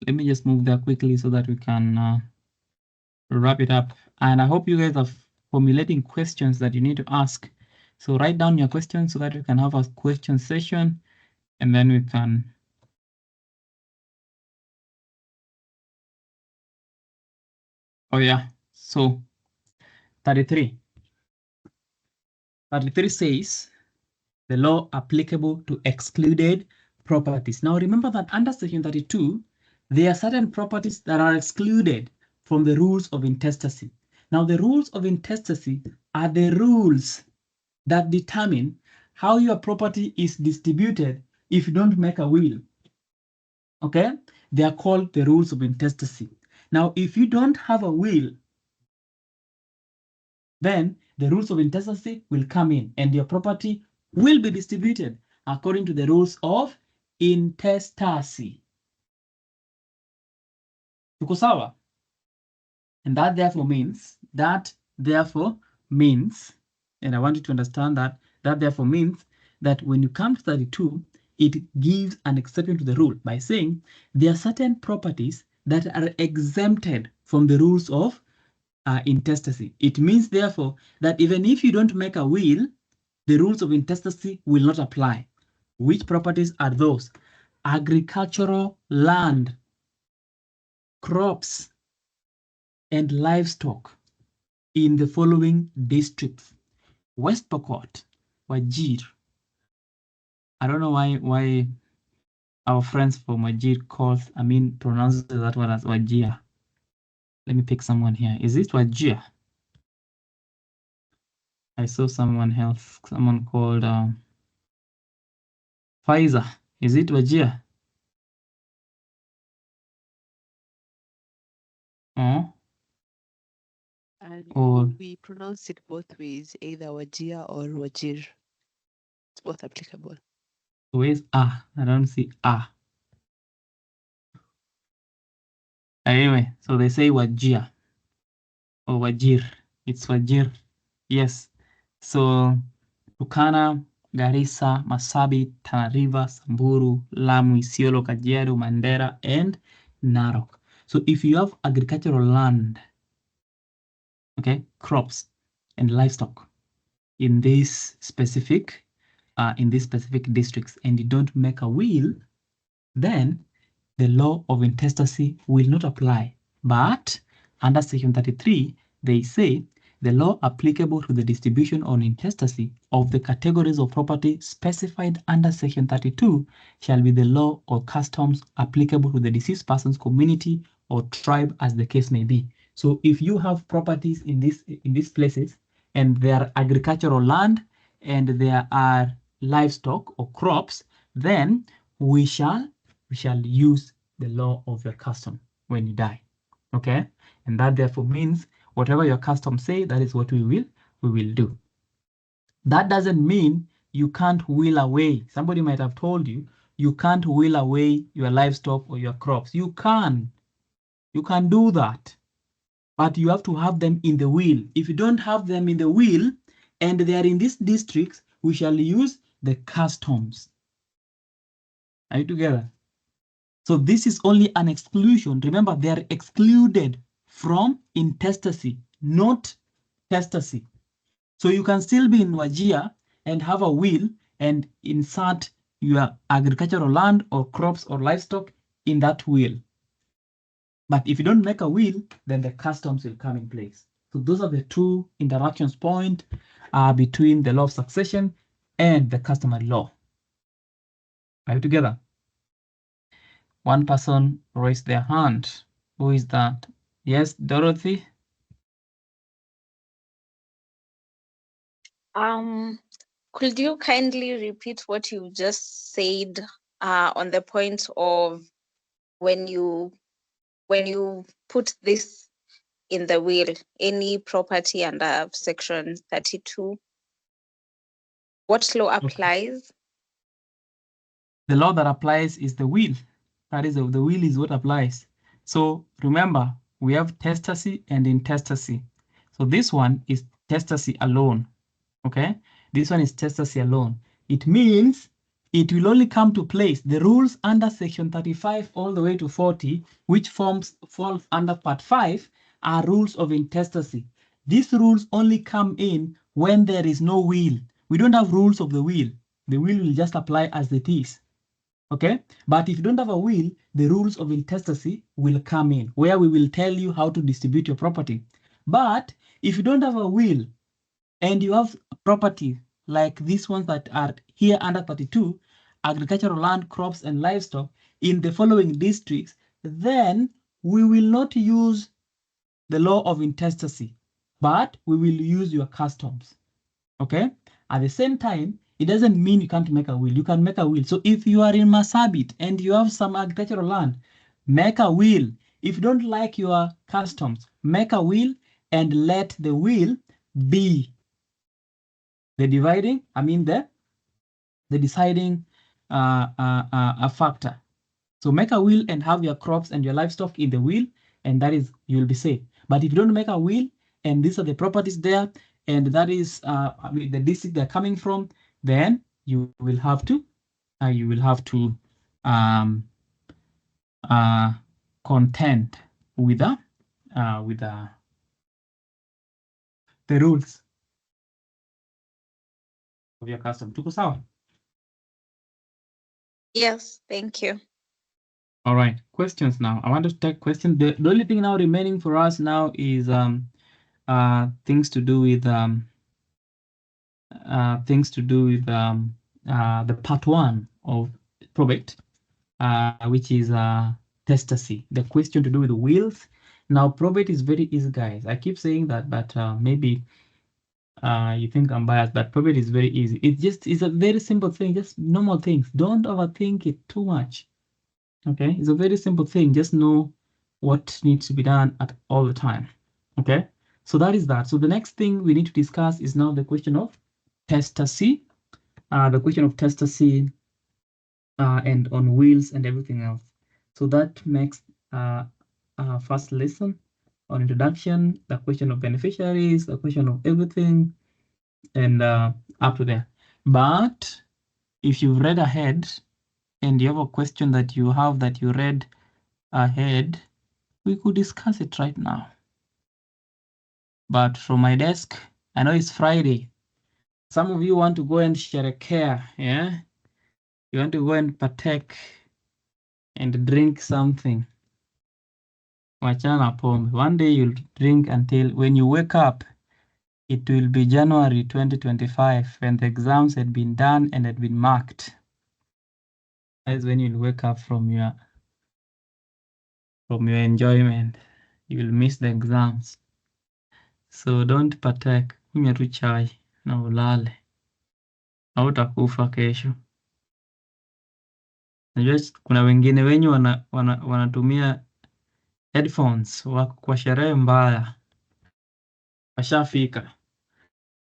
let me just move there quickly so that we can wrap it up. And I hope you guys are formulating questions that you need to ask. So write down your questions so that we can have a question session, and then we can. Oh yeah, so 33. 33 says the law applicable to excluded properties. Now remember that under Section 32, there are certain properties that are excluded from the rules of intestacy. Now the rules of intestacy are the rules that determine how your property is distributed if you don't make a will. Okay? They are called the rules of intestacy. Now, if you don't have a will, then the rules of intestacy will come in and your property will be distributed according to the rules of intestacy. Tuko sawa? And that therefore means, and I want you to understand that therefore means that when you come to 32, it gives an exception to the rule by saying there are certain properties that are exempted from the rules of intestacy. It means therefore that even if you don't make a will, the rules of intestacy will not apply. Which properties are those? Agricultural land, crops, and livestock in the following districts: West Pokot, Wajir. I don't know why our friends from Wajir pronounce that one as Wajir. Let me pick someone here. Is it Wajir? I saw someone else, someone called Pfizer. Is it Wajir? Oh. And Or we pronounce it both ways, either Wajir or Wajir. It's both applicable. where's I don't see Anyway, so they say Wajir or Wajir. It's Wajir. Yes. So Turkana, Garissa, Marsabit, Tana River, Samburu, Lamu, Isiolo, Kajiado, Mandera, and Narok. So if you have agricultural land, okay, crops and livestock in these specific districts, and you don't make a will, then the law of intestacy will not apply. But under Section 33, they say the law applicable to the distribution on intestacy of the categories of property specified under Section 32 shall be the law or customs applicable to the deceased person's community or tribe, as the case may be. So if you have properties in these places, and there are agricultural land and there are livestock or crops, then we shall use the law of your custom when you die. Okay? And that therefore means whatever your custom say, that is what we will do. That doesn't mean you can't will away. Somebody might have told you, you can't will away your livestock or your crops. You can. You can do that. But you have to have them in the will. If you don't have them in the will, and they are in these districts, we shall use the customs. Are you together? So this is only an exclusion. Remember, they are excluded from intestacy, not testacy. So you can still be in Wajir and have a will and insert your agricultural land or crops or livestock in that will. But if you don't make a will, then the customs will come in place. So those are the two interactions point between the law of succession and the customary law. Are you together? One person raised their hand. Who is that? Yes, Dorothy? Could you kindly repeat what you just said on the point of when you put this in the will, any property under Section 32, what law applies? The law that applies is the will. That is, the will is what applies. So remember, we have testacy and intestacy. So this one is testacy alone. Okay? This one is testacy alone. It means it will only come to place. The rules under Section 35 all the way to 40, which falls under Part 5, are rules of intestacy. These rules only come in when there is no will. We don't have rules of the will. The will just apply as it is. Okay? But if you don't have a will, the rules of intestacy will come in, where we will tell you how to distribute your property. But if you don't have a will, and you have property like these ones that are here under 32, agricultural land, crops, and livestock in the following districts, then we will not use the law of intestacy, but we will use your customs. Okay? At the same time, it doesn't mean you can't make a will. You can make a will. So if you are in Marsabit and you have some agricultural land, make a will. If you don't like your customs, make a will and let the will be the dividing, the deciding a factor. So make a will and have your crops and your livestock in the will, and that is, you'll be safe. But if you don't make a will, and these are the properties there, and that is the district they're coming from, then you will have to contend with the rules of your custom. Tuko sawa? Yes, thank you. All right, questions now. I want to take questions. The only thing now remaining for us now is things to do with the part 1 of probate, which is testacy. The question to do with the wills. Now, probate is very easy, guys. I keep saying that, but maybe you think I'm biased, but probate is very easy. It's a very simple thing, just normal things. Don't overthink it too much. Okay, it's a very simple thing. Just know what needs to be done at all the time. Okay, so that is that. So the next thing we need to discuss is now the question of testacy. The question of testacy and on wills and everything else. So that makes our first lesson. on introduction, the question of beneficiaries, the question of everything, and up to there. But if you've read ahead and you have a question that you read ahead, we could discuss it right now. But from my desk, I know it's Friday. Some of you want to go and sherekea, yeah? You want to go and partake and drink something. Wachana pombe. One day you'll drink until when you wake up, it will be January 2025 when the exams had been done and had been marked. That is when you'll wake up from your enjoyment. You will miss the exams. So don't partake. Kunywa tu chai na ulale. Hautakufa kesho. Najua kuna wengine wenyu wanatumia headphones wako kwa sherehe mbaya. Washafika.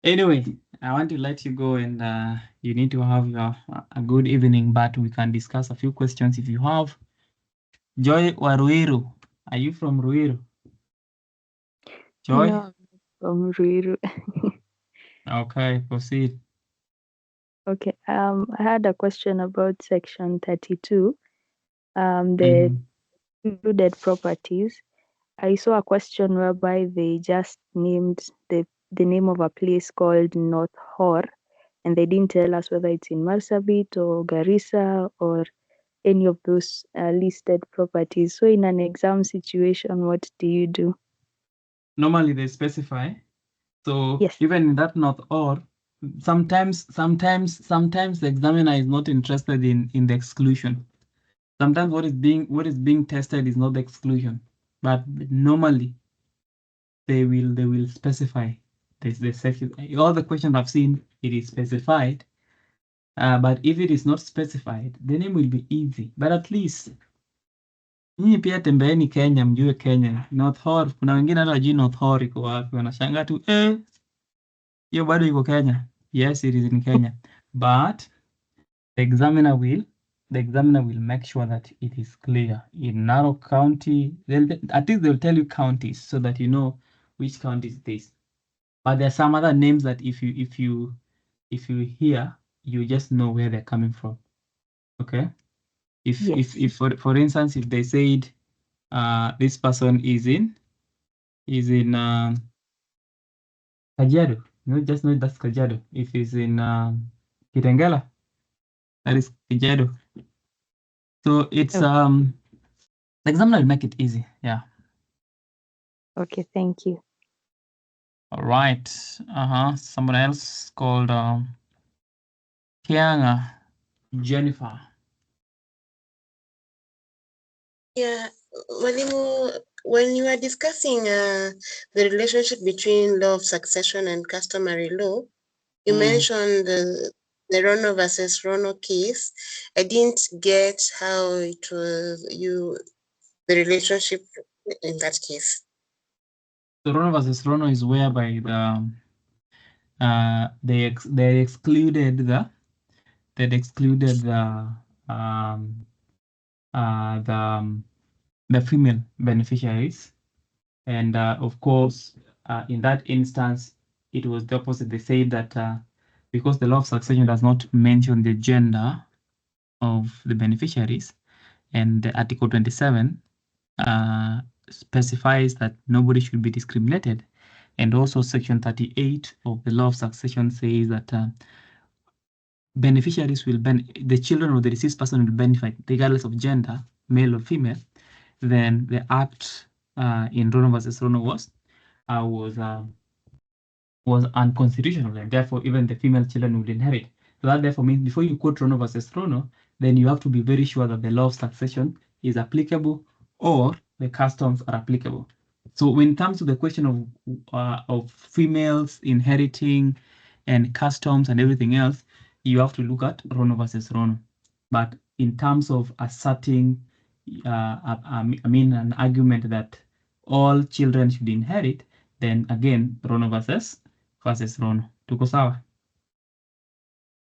Anyway, I want to let you go and you need to have a good evening, but we can discuss a few questions if you have. Joy wa Ruiru. Are you from Ruiru? Joy? No, from Ruiru. Okay, proceed. Okay, I had a question about section 32, the included properties. I saw a question whereby they just named the name of a place called North Hor, and they didn't tell us whether it's in Marsabit or Garissa or any of those listed properties. So in an exam situation, what do you do? Normally they specify. So yes, even in that North Hor, sometimes the examiner is not interested in the exclusion. Sometimes what is being tested is not the exclusion, but normally they will specify the section. All the questions I've seen, it is specified. But if it is not specified, the name will be easy. But at least nyinyi pia tembeeni Kenya, mjue Kenya. North Hor, kuna wengine hata wajui North Hor iko wapi, wanashangaa tu hiyo bado iko Kenya. Yes, it is in Kenya. But the examiner will make sure that it is clear. In Narok County, at least they'll tell you counties so that you know which county is this. But there are some other names that if you hear, you just know where they're coming from. Okay? If for instance, if they said this person is in Kajiado, just know that's Kajiado. If it's in Kitengela, that is Kajiado. So it's the examiner will make it easy. Yeah. Okay, thank you. All right. Someone else called Kianga Jennifer. Yeah, Walimu, when you are discussing the relationship between law of succession and customary law, you mentioned the Rono versus Rono case. I didn't get how it was the relationship in that case. The Rono versus Rono is whereby they excluded the female beneficiaries, and of course in that instance it was the opposite. They said that because the law of succession does not mention the gender of the beneficiaries, and Article 27 specifies that nobody should be discriminated, and also Section 38 of the law of succession says that beneficiaries will the children of the deceased person will benefit regardless of gender, male or female. Then the act in Rono versus Rono was unconstitutional, and therefore even the female children would inherit. So that therefore means before you quote Rono versus Rono, then you have to be very sure that the law of succession is applicable or the customs are applicable. So when it comes to the question of females inheriting and customs and everything else, you have to look at Rono versus Rono. But in terms of asserting, an argument that all children should inherit, then again, Rono versus Rono. Tuko sawa?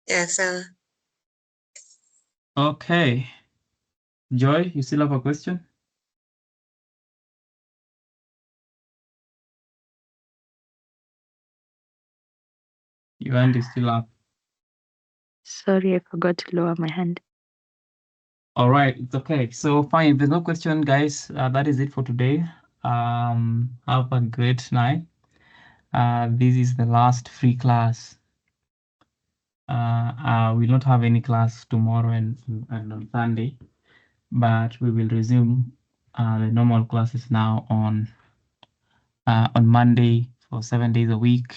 Yeah, sawa. Okay. Joy, you still have a question? Your hand is still up. Sorry, I forgot to lower my hand. All right, it's okay. So fine, if there's no question, guys, that is it for today. Have a great night. This is the last free class. We'll not have any class tomorrow and on Sunday, but we will resume the normal classes now on Monday for 7 days a week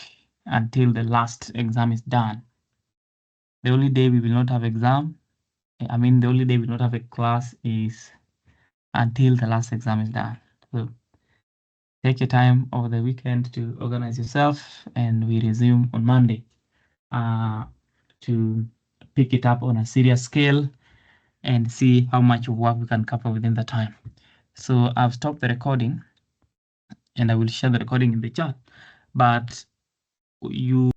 until the last exam is done. The only day we will not have exam, the only day we will not have a class is until the last exam is done. So take your time over the weekend to organize yourself, and we resume on Monday to pick it up on a serious scale and see how much work we can cover within the time. So I've stopped the recording and I will share the recording in the chat, but you